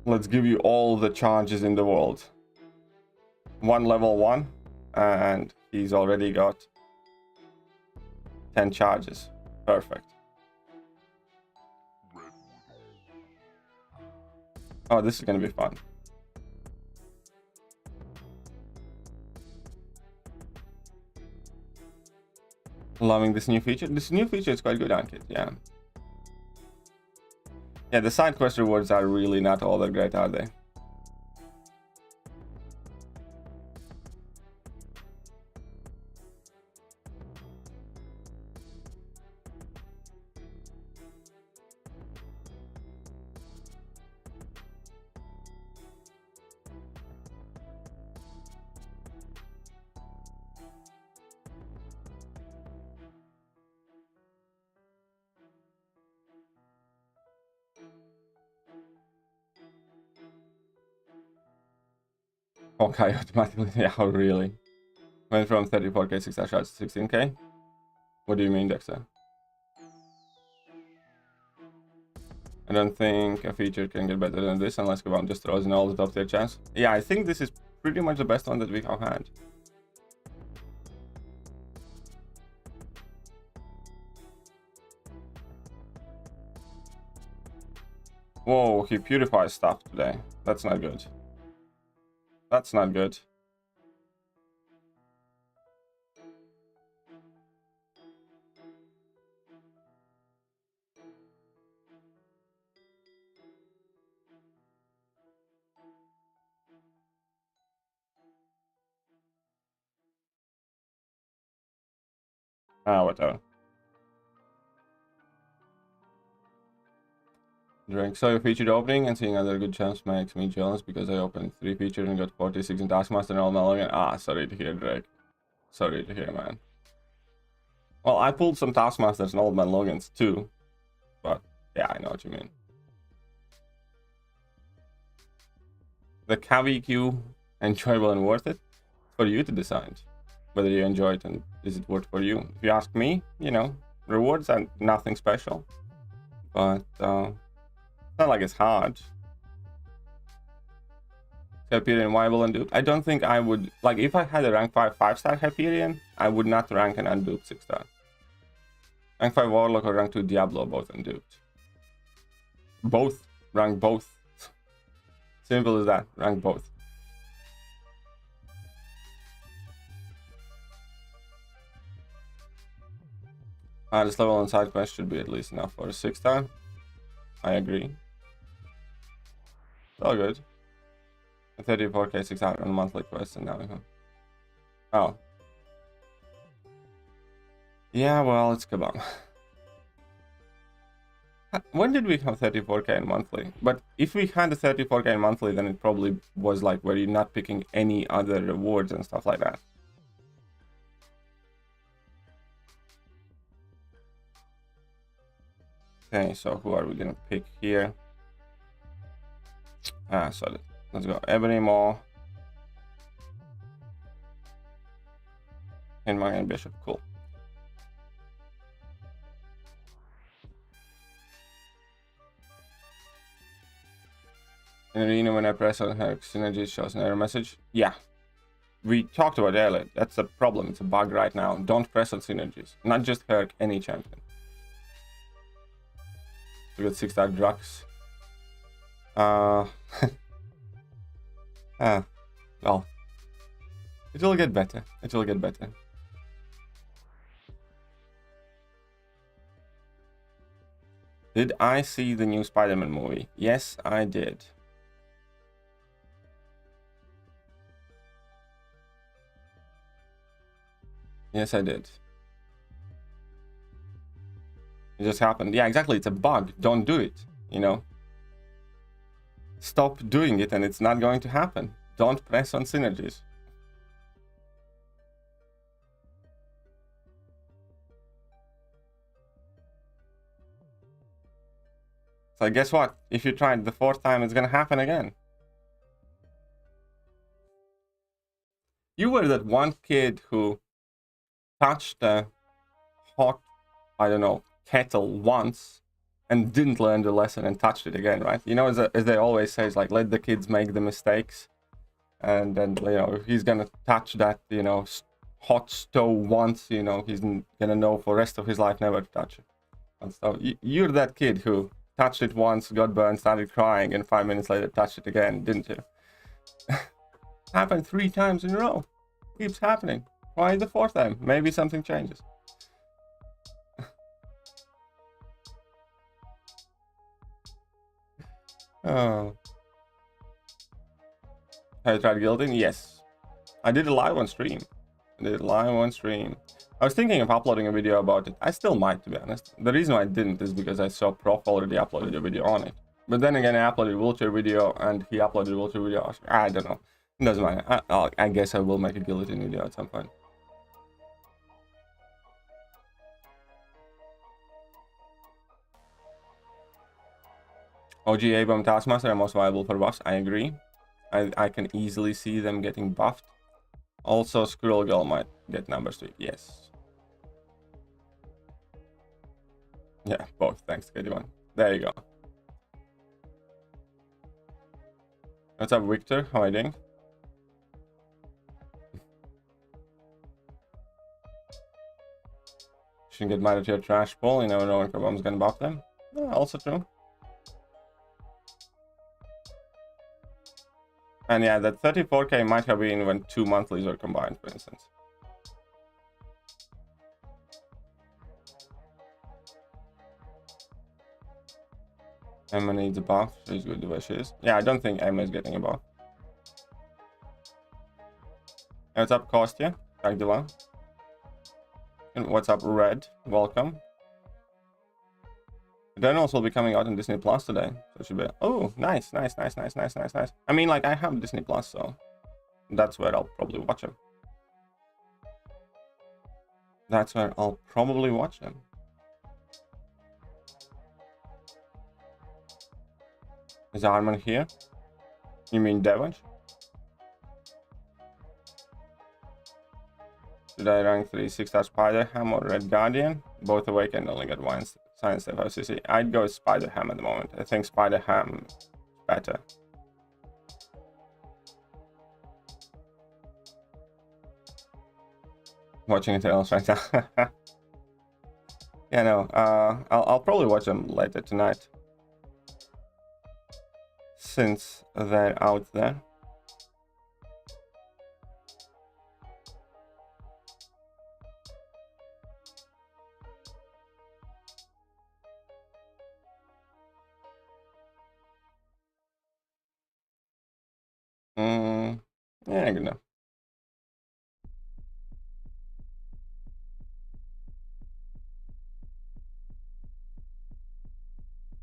[SPEAKER 3] Let's give you all the charges in the world. One level 1, and he's already got 10 charges. Perfect. Oh, this is gonna be fun. Loving this new feature. This new feature is quite good, Ankit. Yeah. Yeah, the side quest rewards are really not all that great, are they? Okay, automatically. Yeah, really. Went from 34k 6 shots to 16k. What do you mean, Dexter? I don't think a feature can get better than this unless Kavam just throws in all the top tier chance. Yeah, I think this is pretty much the best one that we have had. Whoa, he purifies stuff today. That's not good. That's not good. Whatever. Drink soy featured opening and seeing other good champs makes me jealous because I opened 3 features and got 46 in Taskmaster and all Mandalorian. Ah, sorry to hear, Drake. Sorry to hear, man. Well, I pulled some Taskmasters and old Mandalorians too. But yeah, I know what you mean. The KVQ enjoyable and worth it? For you to decide whether you enjoy it and is it worth for you. If you ask me, you know, rewards are nothing special. But it's not like it's hard. Hyperion viable and duped. I don't think I would, like, if I had a rank 5 5-star Hyperion, I would not rank an unduped 6-star. Rank 5 Warlock or rank 2 Diablo, both unduped. Both. Rank both. Simple as that. Rank both. This level on side quest should be at least enough for a 6-star. I agree. It's all good. A 34k 6-star on monthly quest and now we have... Oh. Yeah, well, it's kebab. When did we have 34k in monthly? But if we had a 34k in monthly, then it probably was like where you're not picking any other rewards and stuff like that. Okay, so who are we gonna pick here? Solid. Let's go. Ebony Maw. And Magan Bishop. Cool. In arena, when I press on her synergy, it shows an error message. Yeah. We talked about it earlier. That's a problem. It's a bug right now. Don't press on synergies. Not just her, any champion. We got 6-star Drux. Well, it will get better. It will get better. Did I see the new Spider-Man movie? Yes, I did. Yes, I did. It just happened. Yeah, exactly. It's a bug. Don't do it. You know? Stop doing it and it's not going to happen. Don't press on synergies. So guess what? If you try it the 4th time, it's going to happen again. You were that one kid who touched a hot, I don't know, kettle once and didn't learn the lesson and touched it again, right? You know, as they always say, it's like, let the kids make the mistakes. And then, you know, if he's gonna touch that, you know, hot stove once, you know, he's gonna know for the rest of his life never to touch it. And so you're that kid who touched it once, got burned, started crying, and 5 minutes later touched it again, didn't you? Happened 3 times in a row. Keeps happening. Why the 4th time? Maybe something changes. Oh. Have you tried guilding? Yes. I did it live on stream. I was thinking of uploading a video about it. I still might, to be honest. The reason why I didn't is because I saw Prof already uploaded a video on it. But then again, I uploaded a wheelchair video and he uploaded a wheelchair video. I don't know. It doesn't matter. I guess I will make a guillotine video at some point. OG A-Bomb Taskmaster are most viable for buffs. I agree. I can easily see them getting buffed. Also, Squirrel Girl might get numbers to it. Yes. Yeah, both. Thanks, KD1. There you go. What's up, Victor? How are you doing? Shouldn't get mad at your trash pull. You never know when Kabam's gonna buff them. Also true. And yeah, that 34k might have been when 2 monthlies were combined, for instance. Emma needs a buff. She's good the way she is. Yeah, I don't think Emma is getting a buff. Hey, what's up, Kostya? Agdila. And what's up, Red? Welcome. Eternals will be coming out on Disney Plus today. So it should be... Oh, nice. I mean, like, I have Disney Plus, so... That's where I'll probably watch them. Is Arman here? You mean Devon? Should I rank 3 6-star Spider Ham or Red Guardian? Both awakened, only got one science FFCC. I'd go Spider Ham at the moment. I think Spider Ham is better. watching Chels right now. Yeah, no. I'll probably watch them later tonight, since they're out there. Yeah, good enough.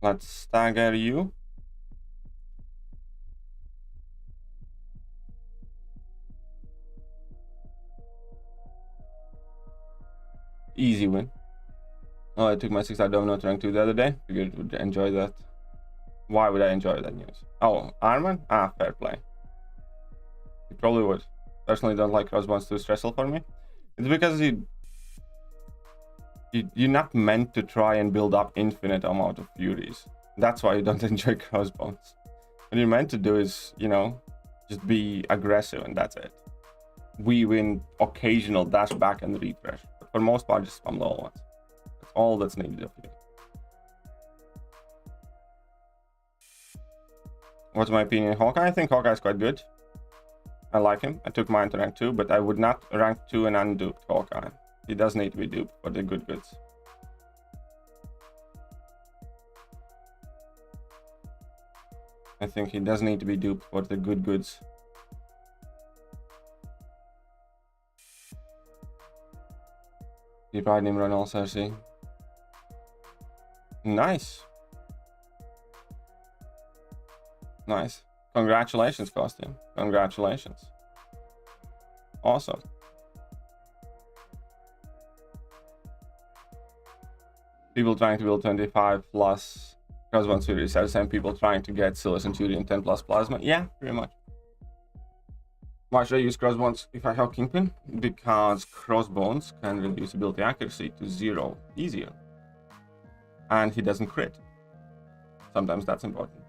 [SPEAKER 3] Let's stagger you. Easy win. Oh, I took my 6-star domino to rank 2 the other day. Figured would enjoy that. Why would I enjoy that news? Oh, Arman? Ah, fair play. You probably would. Personally, don't like crossbones too stressful for me. It's because you're not meant to try and build up infinite amount of furies. That's why you don't enjoy crossbones. What you're meant to do is, you know, just be aggressive, and that's it. We win occasional dash back and refresh, but for most part, just spam low ones. That's all that's needed of you. What's my opinion on Hawkeye? I think Hawkeye is quite good. I like him. I took mine to rank 2, but I would not rank 2 an unduped Hawkeye. He does need to be duped for the good goods. I think he does need to be duped for the good goods. You tried him run also, see. Nice. Nice. Congratulations, Costume. Congratulations. Awesome. People trying to build 25 plus crossbones series are the same people trying to get Silver Centurion 10 plus plasma. Yeah, pretty much. Why should I use crossbones if I have Kingpin? Because crossbones can reduce ability accuracy to 0 easier. And he doesn't crit. Sometimes that's important.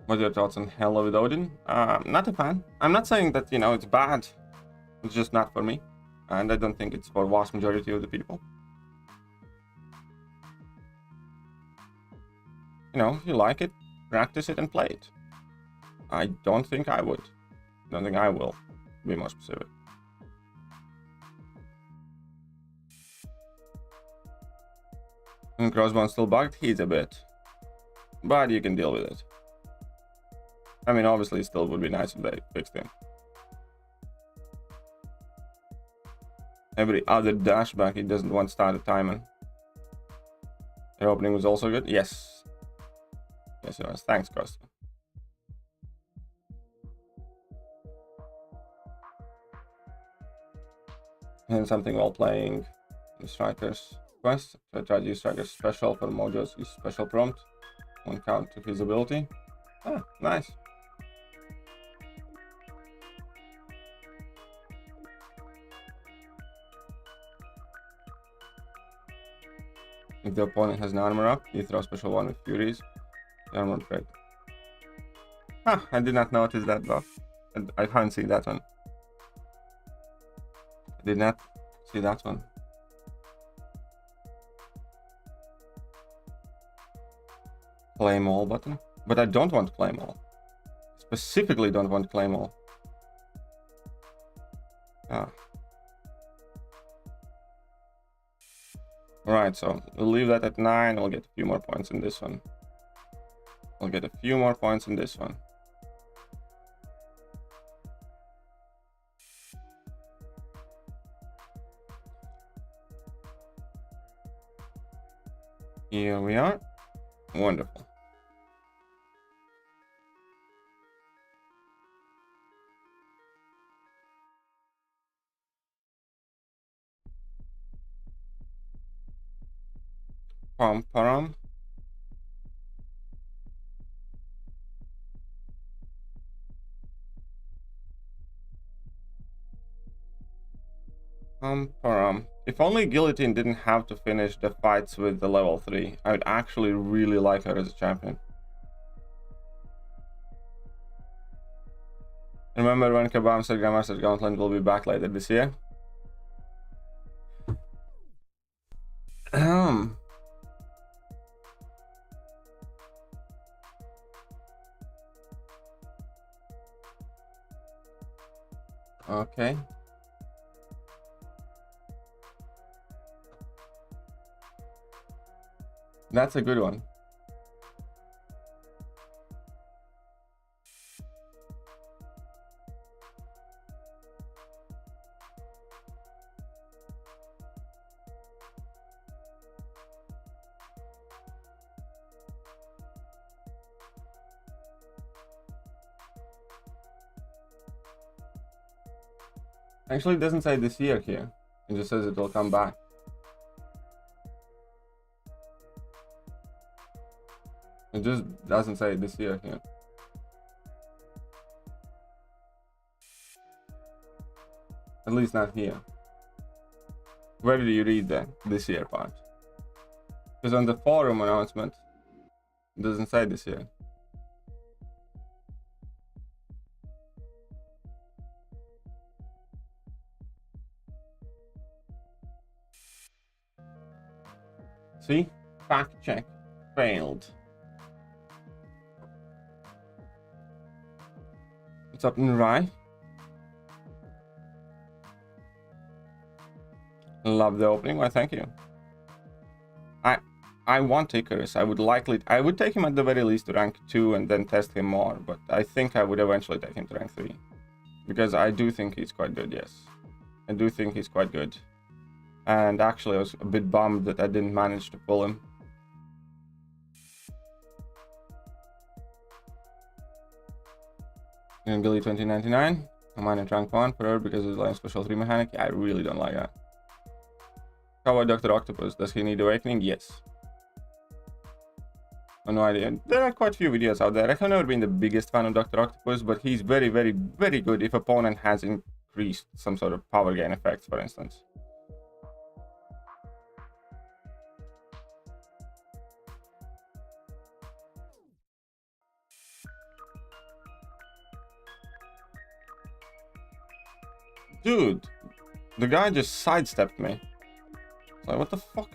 [SPEAKER 3] What are your thoughts on Hella with Odin? Not a fan. I'm not saying that, you know, it's bad. It's just not for me. And I don't think it's for vast majority of the people. You know, if you like it, practice it and play it. I don't think I would. Don't think I will, to be more specific. And Crossbone's still bugged? He's a bit. But you can deal with it. I mean, obviously, it still would be nice if they fixed him. Every other dashback, he doesn't want to start a timer. Your opening was also good? Yes. Yes, it was. Thanks, Costa. And something while playing the Striker's quest. So I tried to use Striker's special for Mojo's special prompt. 1 count to his ability. Ah, nice. If the opponent has an armor up, you throw special 1 with Furies. The armor break. Ah, I did not notice that buff. I haven't seen that one. I did not see that one. Claim all button. But I don't want claim all. Specifically don't want claim all. Ah. Alright, so we'll leave that at 9. We'll get a few more points in this one. We'll get a few more points in this one. Here we are. Wonderful. Pom-pom. If only Guillotine didn't have to finish the fights with the level 3, I would actually really like her as a champion. Remember when Kabam said Grandmaster's Gauntlet will be back later this year? Okay. That's a good one. Actually, it doesn't say this year here. It just says it will come back. It just doesn't say this year here. At least not here. Where do you read that this year part? Because on the forum announcement, it doesn't say this year. See? Fact check failed. What's up, Nrai? Love the opening. Why, thank you. I want Icarus. I would take him at the very least to rank 2 and then test him more, but I think I would eventually take him to rank 3. Because I do think he's quite good, yes. I do think he's quite good. And actually, I was a bit bummed that I didn't manage to pull him. And Gilly 2099. I'm on rank 1 for her because of the line special 3 mechanic. Yeah, I really don't like that. How about Dr. Octopus? Does he need awakening? Yes. No idea. There are quite a few videos out there. I have never been the biggest fan of Dr. Octopus, but he's very, very, very good if opponent has increased some sort of power gain effects, for instance. Dude, the guy just sidestepped me. Like, what the fuck?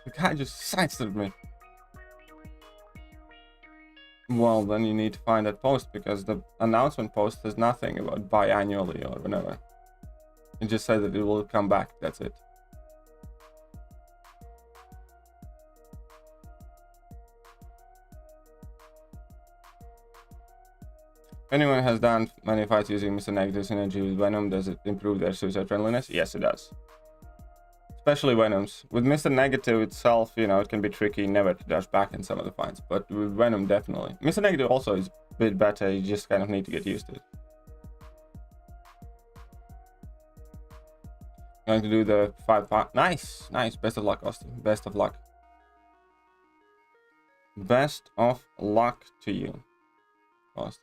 [SPEAKER 3] The guy just sidestepped me. Well, then you need to find that post, because the announcement post has nothing about biannually or whatever. It just says that it will come back, that's it. If anyone has done many fights using Mr. Negative synergy with Venom, does it improve their suicide friendliness? Yes, it does. Especially Venoms. With Mr. Negative itself, you know, it can be tricky never to dash back in some of the fights, but with Venom, definitely. Mr. Negative also is a bit better, you just kind of need to get used to it. Going to do the 5 part. Nice, nice. Best of luck, Austin. Best of luck. Best of luck to you, Austin.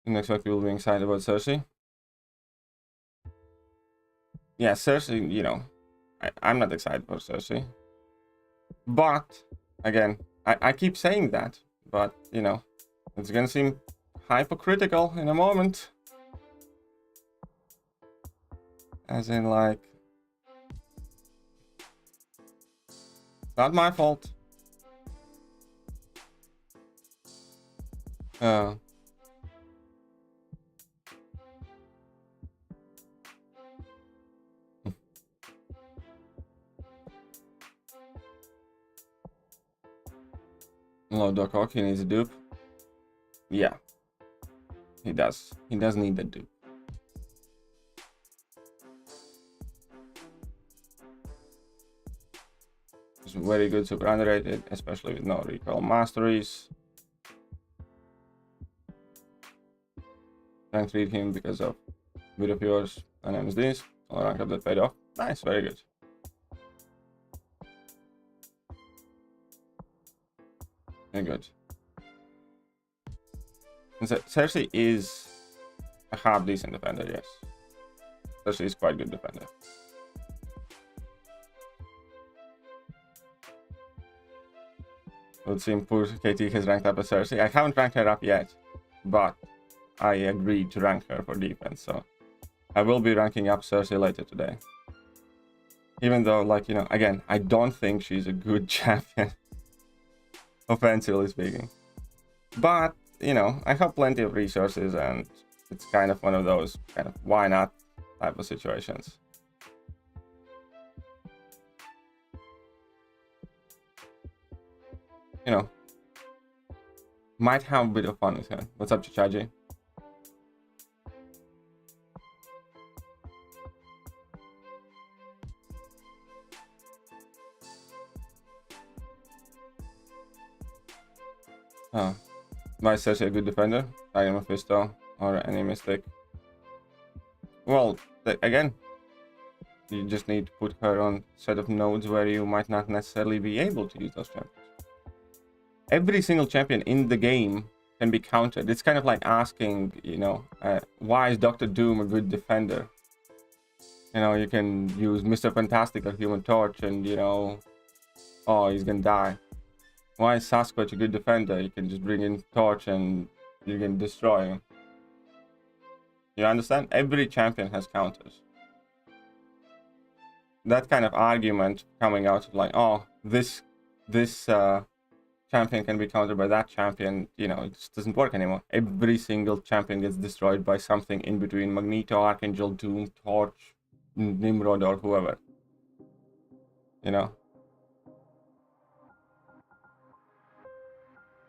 [SPEAKER 3] Next week we will be excited about Cersei. Yeah, Cersei, you know, I'm not excited for Cersei. But, again, I keep saying that, but, you know, it's gonna seem hypocritical in a moment. As in, like, not my fault. Hello, Doc Ock, he needs a dupe. Yeah, he does. He does need a dupe. It's very good, super underrated, especially with no recoil masteries. Rank 3 him because of video of yours and MSDs. All rank up that paid off. Nice, very good. Very good. And so Cersei is a half decent defender, yes. Cersei is quite good defender. It would seem poor KT has ranked up a Cersei. I haven't ranked her up yet, but I agreed to rank her for defense, so I will be ranking up Cersei later today. Even though, like, you know, again, I don't think she's a good champion, offensively speaking. But, you know, I have plenty of resources, and it's kind of one of those kind of why not type of situations. You know, might have a bit of fun with her. What's up, Chichaji? Oh, why is Cersei a good defender? Tiger Mephisto or any mistake? Well, again, you just need to put her on a set of nodes where you might not necessarily be able to use those champions. Every single champion in the game can be countered. It's kind of like asking, you know, why is Dr. Doom a good defender? You know, you can use Mr. Fantastic or Human Torch and, you know, oh, he's gonna die. Why is Sasquatch a good defender? You can just bring in Torch and you can destroy him. You understand? Every champion has counters. That kind of argument coming out of like, oh, this champion can be countered by that champion, you know, it just doesn't work anymore. Every single champion gets destroyed by something in between Magneto, Archangel, Doom, Torch, Nimrod, or whoever. You know?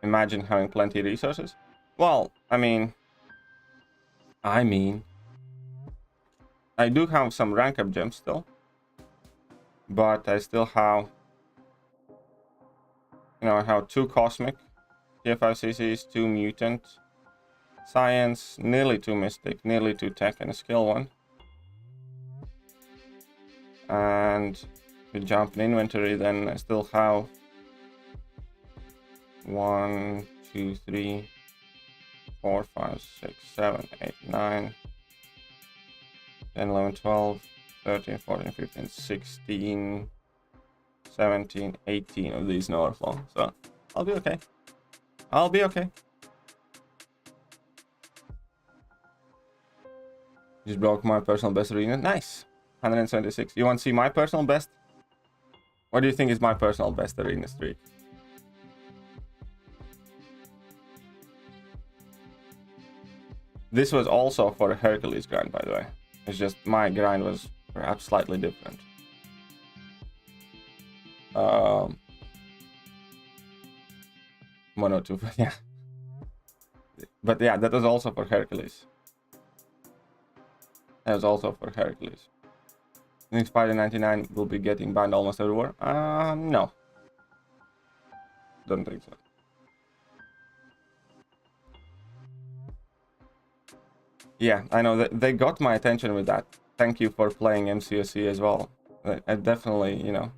[SPEAKER 3] Imagine having plenty of resources. Well, I mean, I do have some rank up gems still, but I still have, you know, I have 2 Cosmic, Tier 5 CCs, 2 Mutant, Science, nearly 2 Mystic, nearly 2 Tech, and a Skill 1. And if we jump in inventory, then I still have 1, 2, 3, 4, 5, 6, 7, 8, 9, 10, 11, 12, 13, 14, 15, 16, 17, 18 of these in overflow. So I'll be okay. I'll be okay. Just broke my personal best arena. Nice. 176. You want to see my personal best? What do you think is my personal best arena streak? This was also for Hercules grind, by the way. It's just my grind was perhaps slightly different. 102, yeah. But yeah, that was also for Hercules. That was also for Hercules. I think Spider 99 will be getting banned almost everywhere. No. Don't think so. Yeah, I know that they got my attention with that. Thank you for playing MCOC as well. I definitely, you know.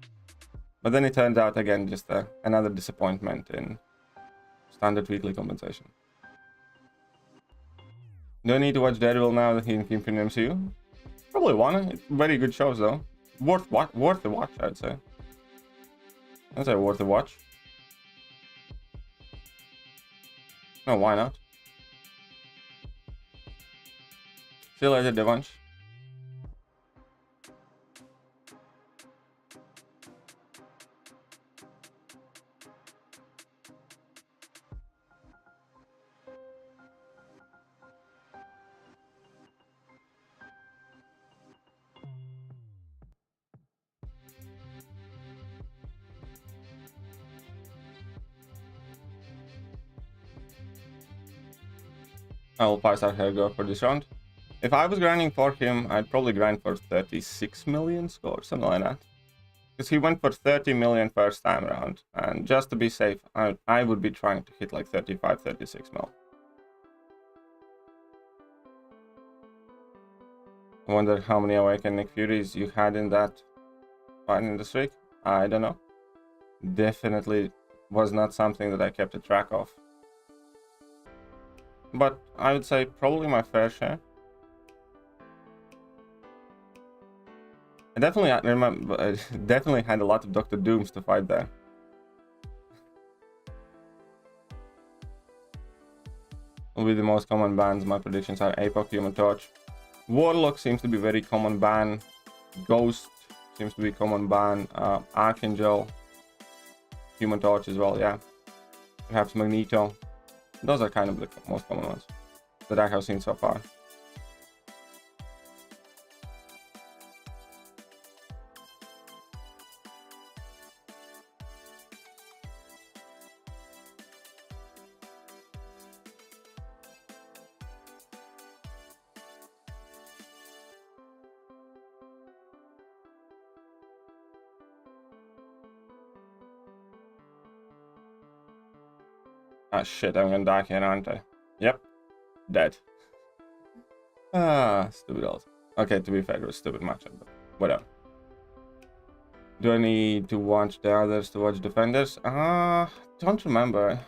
[SPEAKER 3] But then it turns out, again, just another disappointment in standard weekly compensation. Do I need to watch Daredevil now that he can keep in MCU? Probably wanna. It's very good shows though. Worth the watch, I'd say. I'd say worth the watch. No, why not? See you later, Devansh. I will pass out Hergo for this round. If I was grinding for him, I'd probably grind for 36 million score, something like that. Because he went for 30 million first time around, and just to be safe, I would be trying to hit like 35, 36 mil. I wonder how many Awakened Nick Furies you had in that fight in the streak. I don't know. Definitely was not something that I kept a track of. But I would say probably my fair share. I definitely remember. I definitely had a lot of Dr. Dooms to fight there. will be the most common bans. My predictions are APOC, Human Torch. Warlock seems to be very common ban. Ghost seems to be common ban. Archangel, Human Torch as well, yeah. Perhaps Magneto. Those are kind of the most common ones that I have seen so far. Ah, shit, I'm gonna die here, aren't I? Yep. Dead. Ah, stupid ult. Okay, to be fair, it was a stupid matchup, but whatever. Do I need to watch the others to watch Defenders? Don't remember.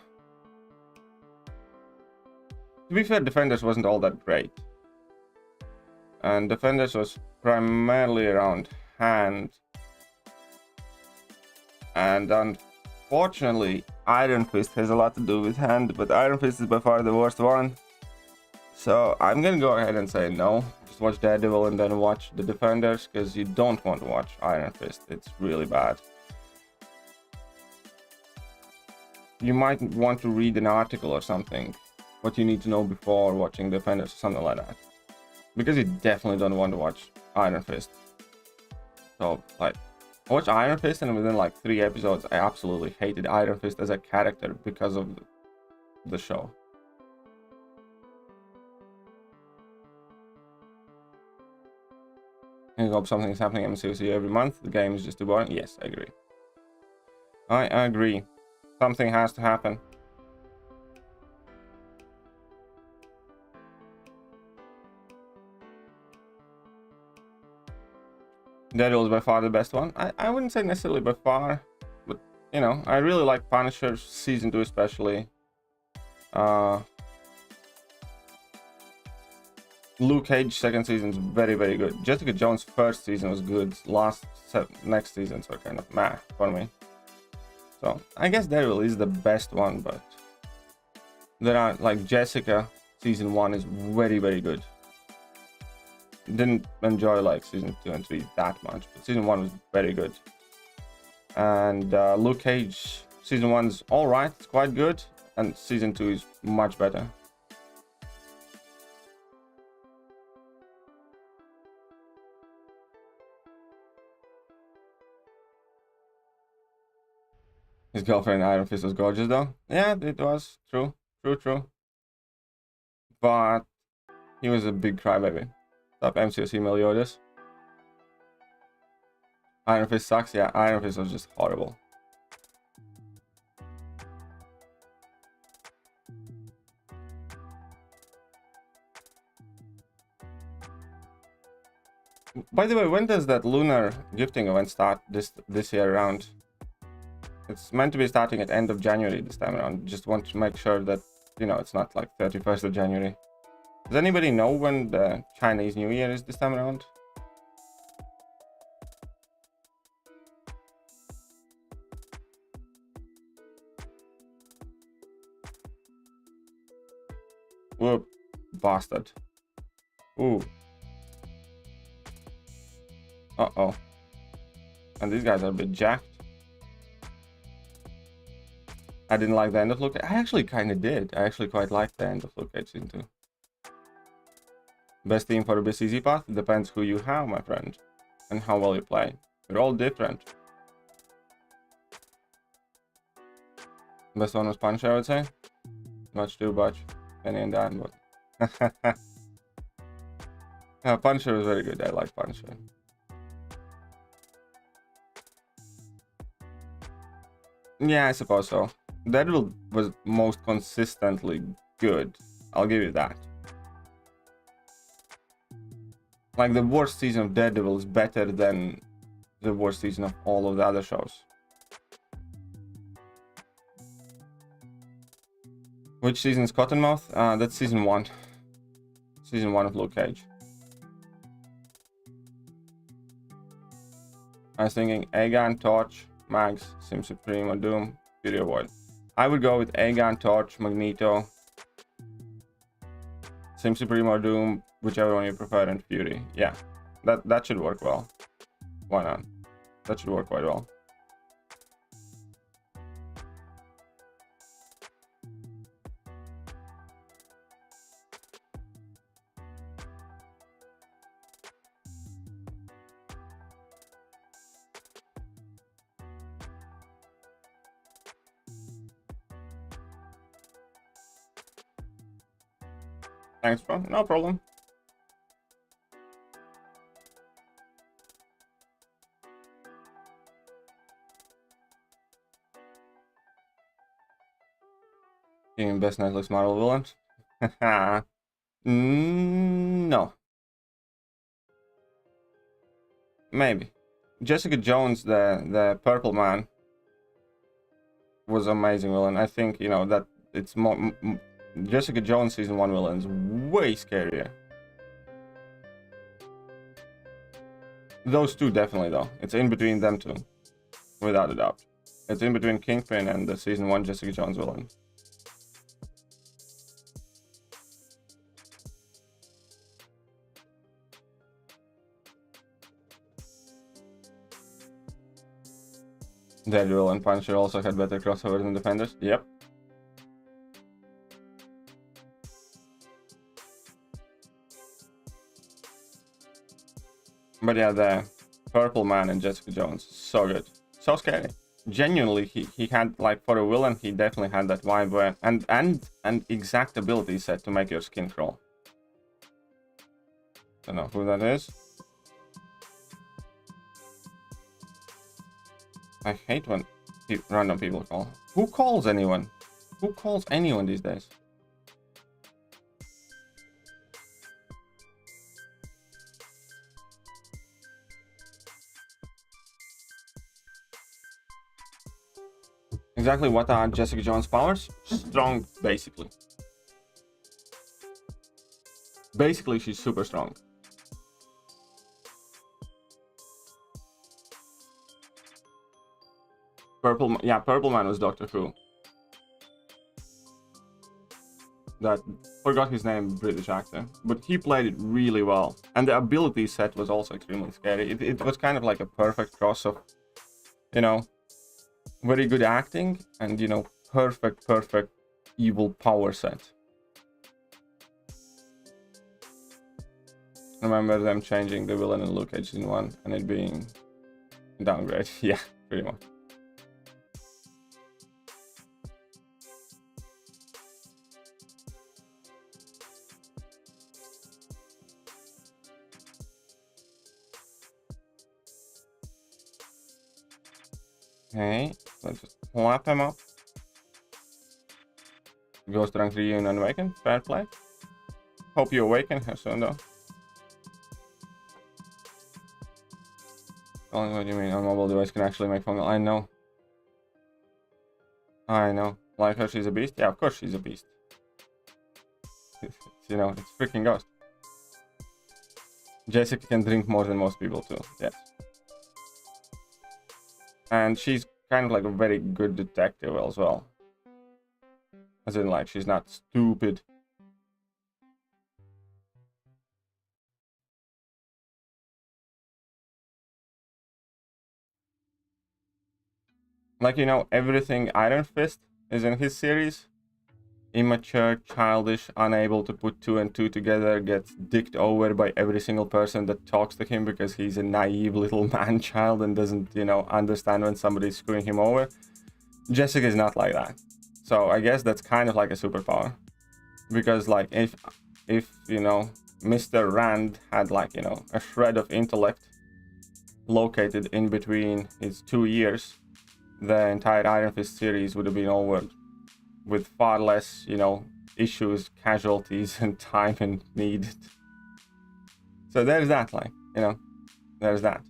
[SPEAKER 3] To be fair, Defenders wasn't all that great. And Defenders was primarily around hand. And unfortunately, Iron Fist has a lot to do with hand, but Iron Fist is by far the worst one. So I'm gonna go ahead and say no. Just watch Daredevil and then watch the Defenders, because you don't want to watch Iron Fist. It's really bad. You might want to read an article or something, what you need to know before watching Defenders or something like that. Because you definitely don't want to watch Iron Fist. So, like, I watched Iron Fist and within like 3 episodes, I absolutely hated Iron Fist as a character because of the show. I hope something's happening in MCOC every month. The game is just too boring. Yes, I agree. I agree. Something has to happen. Daredevil is by far the best one. I wouldn't say necessarily by far, but you know, I really like Punisher season 2 especially. Luke Cage second season is very, very good. Jessica Jones first season was good. Next seasons are kind of meh for me. So I guess Daredevil is the best one, but there are like Jessica season 1 is very, very good. Didn't enjoy like season 2 and 3 that much, but season 1 was very good. And Luke Cage season 1 is all right, it's quite good, and season 2 is much better. His girlfriend in Iron Fist was gorgeous though. Yeah, it was true. But he was a big crybaby. Stop MCOC Meliodas. Iron Fist sucks. Yeah, Iron Fist was just horrible. By the way, when does that lunar gifting event start this year around? It's meant to be starting at end of January this time around. Just want to make sure that, you know, it's not like 31st of January. Does anybody know when the Chinese New Year is this time around? Whoop, bastard. Ooh. Uh-oh. And these guys are a bit jacked. I didn't like the end of Luke Cage. I actually kind of did. I actually quite liked the end of Luke Cage season 2. Best team for a best easy path? It depends who you have, my friend. And how well you play. They're all different. Best one was Punisher, I would say. Much too much. Penny and Dan, but... yeah, Punisher was very good. I like Punisher. Yeah, I suppose so. Daredevil was most consistently good. I'll give you that. Like, the worst season of Daredevil is better than the worst season of all of the other shows. Which season is Cottonmouth? That's season 1. Season 1 of Luke Cage. I was thinking Aegon, Torch, Mags, Sim Supreme, or Doom, Fury Void. I would go with Aegon, Torch, Magneto, Sim Supreme or Doom, whichever one you prefer, and Fury. Yeah, that should work well. Why not? That should work quite well. Thanks, bro. No problem. Being best Netflix Marvel villains? No. Maybe. Jessica Jones, the Purple Man, was amazing villain. I think, you know, that it's more... Jessica Jones season 1 villain is way scarier. Those two definitely though. It's in between them two, without a doubt. It's in between Kingpin and the season 1 Jessica Jones villain. Daredevil and Punisher also had better crossovers than Defenders. Yep. But yeah, the Purple Man and Jessica Jones, so good, so scary. Genuinely, he had, like, for a villain, he definitely had that vibe where, and exact ability set to make your skin crawl. Don't know who that is. I hate when random people call. Who calls anyone? Who calls anyone these days? Exactly what are Jessica Jones' powers? Strong, basically. Basically, she's super strong. Purple Man was Doctor Who. That, forgot his name, British actor, but he played it really well. And the ability set was also extremely scary. It was kind of like a perfect cross of, you know, very good acting and, you know, perfect evil power set. Remember them changing the villain in Luke Cage season 1 and it being downgrade. Yeah, pretty much. Okay, let's just lap him up. Ghost Rank Reunion and Awaken. Fair play. Hope you awaken here soon though. What do you mean? A mobile device can actually make phone call? I know. I know. Like her, she's a beast? Yeah, of course she's a beast. You know, it's freaking Ghost. Jessica can drink more than most people too. Yes. And she's kind of like a very good detective as well. As in, like, she's not stupid. Like, you know, everything Iron Fist is in his series. Immature, childish, unable to put 2 and 2 together, gets dicked over by every single person that talks to him because he's a naive little man-child and doesn't, you know, understand when somebody's screwing him over. Jessica is not like that. So I guess that's kind of like a superpower. Because, like, if you know, Mr. Rand had, like, you know, a shred of intellect located in between his 2 ears, the entire Iron Fist series would have been over with far less, you know, issues, casualties, and time and needed. So there's that, like, you know, there's that.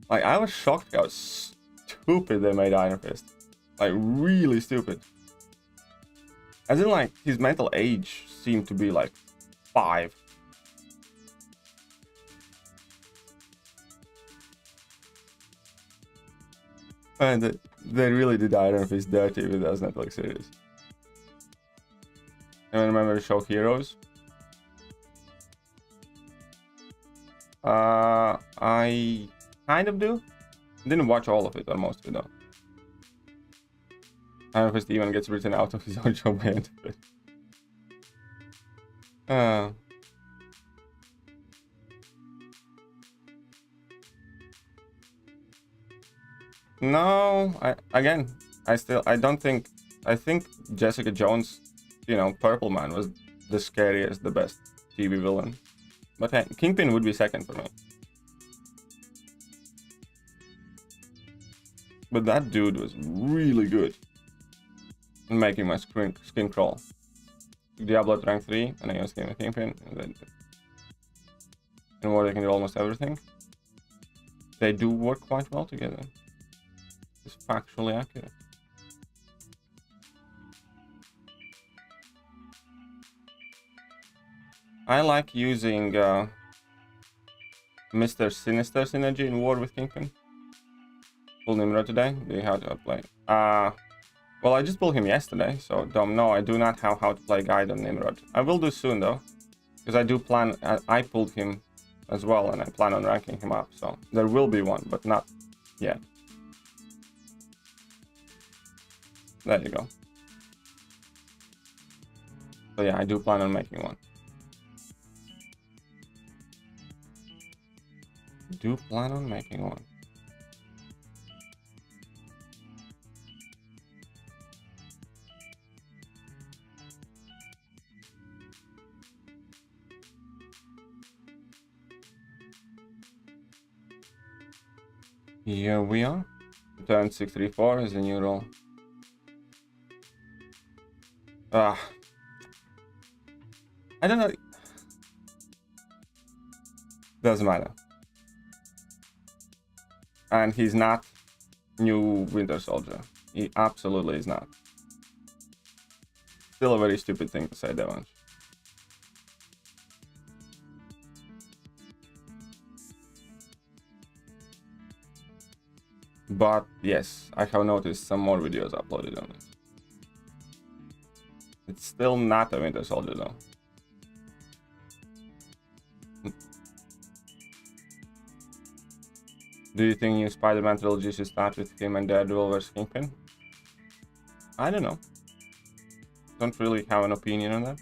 [SPEAKER 3] Like, I was shocked how stupid they made Iron Fist. Like, really stupid. As in, like, his mental age seemed to be, like, 5. And they really did Iron Fist dirty with those Netflix series. I remember the show Heroes. I kind of do. Didn't watch all of it, or most of it though. I don't know if Steven gets written out of his own show by end of it. No, I think Jessica Jones, you know, Purple Man was the scariest, the best TV villain. But hey, Kingpin would be second for me. But that dude was really good in making my skin crawl. Diablo at rank 3, and I was getting a Kingpin, and then in war they can do almost everything. They do work quite well together. It's factually accurate. I like using Mr. Sinister synergy in war with Kingpin. Pull Nimrod today. Do you have to play? Well, I just pulled him yesterday, so no, I do not have how to play guide on Nimrod. I will do soon though, because I do plan. I pulled him as well, and I plan on ranking him up. So there will be one, but not yet. There you go. So yeah, I do plan on making one. Do plan on making one. Here we are. Turn 634 is the new role. I don't know. Doesn't matter. And he's not new Winter Soldier. He absolutely is not. Still a very stupid thing to say, Devon. But yes, I have noticed some more videos uploaded on it. It's still not a Winter Soldier though. Do you think new Spider-Man trilogy should start with him and Daredevil vs Kingpin? I don't know. Don't really have an opinion on that.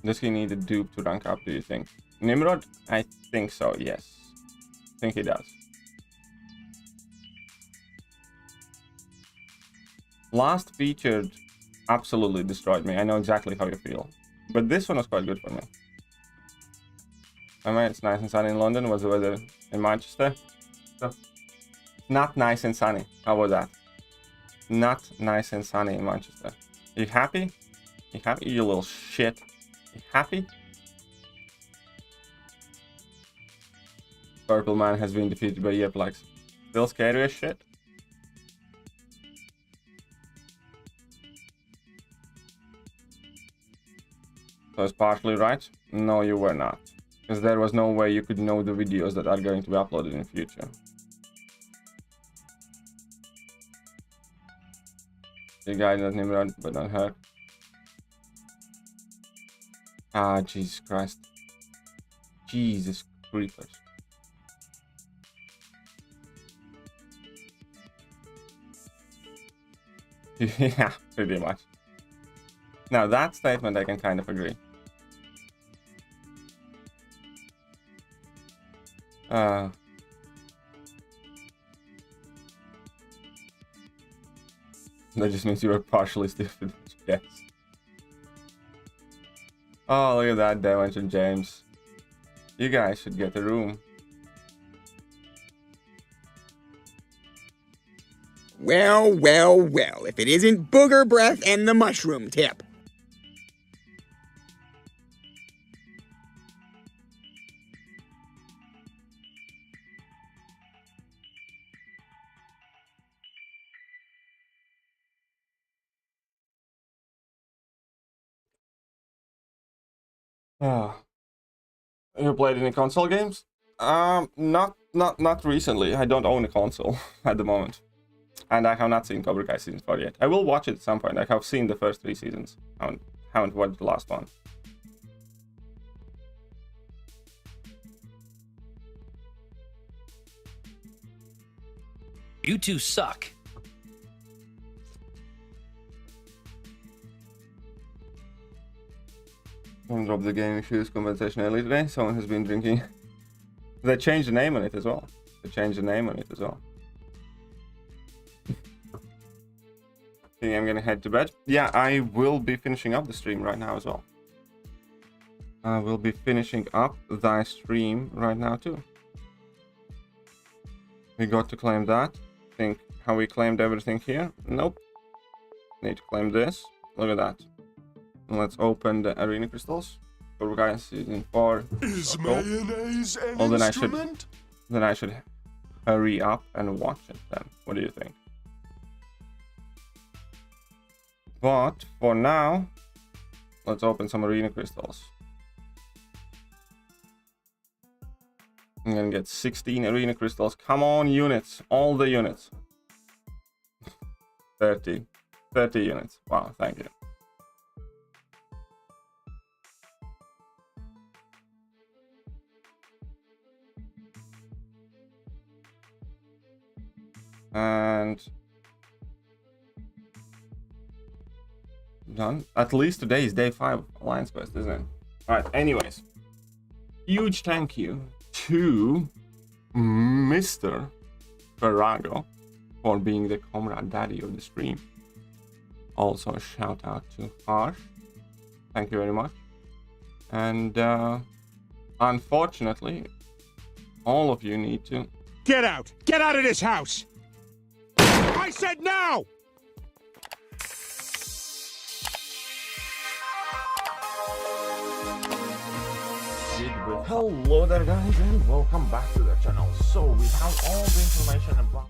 [SPEAKER 3] Does he need a dupe to rank up, do you think? Nimrod? I think so, yes. I think he does. Last featured absolutely destroyed me. I know exactly how you feel. But this one was quite good for me. I mean, it's nice and sunny in London. Was the weather in Manchester? So, not nice and sunny. How about that? Not nice and sunny in Manchester. You happy? You happy, you little shit? You happy? Purple Man has been defeated by Yeplux. Still scary as shit? So I was partially right? No, you were not. Because there was no way you could know the videos that are going to be uploaded in the future. The guy that Nimrod, but not her. Ah, Jesus Christ. Jesus creepers. Yeah, pretty much. Now that statement I can kind of agree. That just means you were partially stupid. Yes. Oh, look at that, Dimension James. You guys should get a room.
[SPEAKER 6] Well, well, well, if it isn't booger breath and the mushroom tip.
[SPEAKER 3] You played any console games? Not recently. I don't own a console at the moment. And I have not seen Cobra Kai season 4 yet. I will watch it at some point. I have seen the first 3 seasons. I haven't watched the last one.
[SPEAKER 4] You two suck.
[SPEAKER 3] Someone dropped the game issues compensation early today. Someone has been drinking. They changed the name on it as well. Think I'm gonna head to bed. Yeah, I will be finishing up the stream right now as well. I will be finishing up thy stream right now too. We got to claim that. Think how we claimed everything here. Nope. Need to claim this. Look at that. Let's open the arena crystals. Cobra Kai season 4.
[SPEAKER 7] Is mayonnaise an
[SPEAKER 3] Well,
[SPEAKER 7] instrument?
[SPEAKER 3] Then I should hurry up and watch it then. What do you think? But for now, let's open some arena crystals. I'm gonna get 16 arena crystals. Come on, units. All the units. 30 units. Wow, thank you. And done. At least today is day 5 of Alliance Quest, isn't it? Alright, anyways. Huge thank you to Mr. Ferrago for being the Comrade Daddy of the stream. Also a shout out to Harsh. Thank you very much. And unfortunately, all of you need to
[SPEAKER 7] Get out! Get out of this house! I said now!
[SPEAKER 3] Hello there guys and welcome back to the channel. So we have all the information about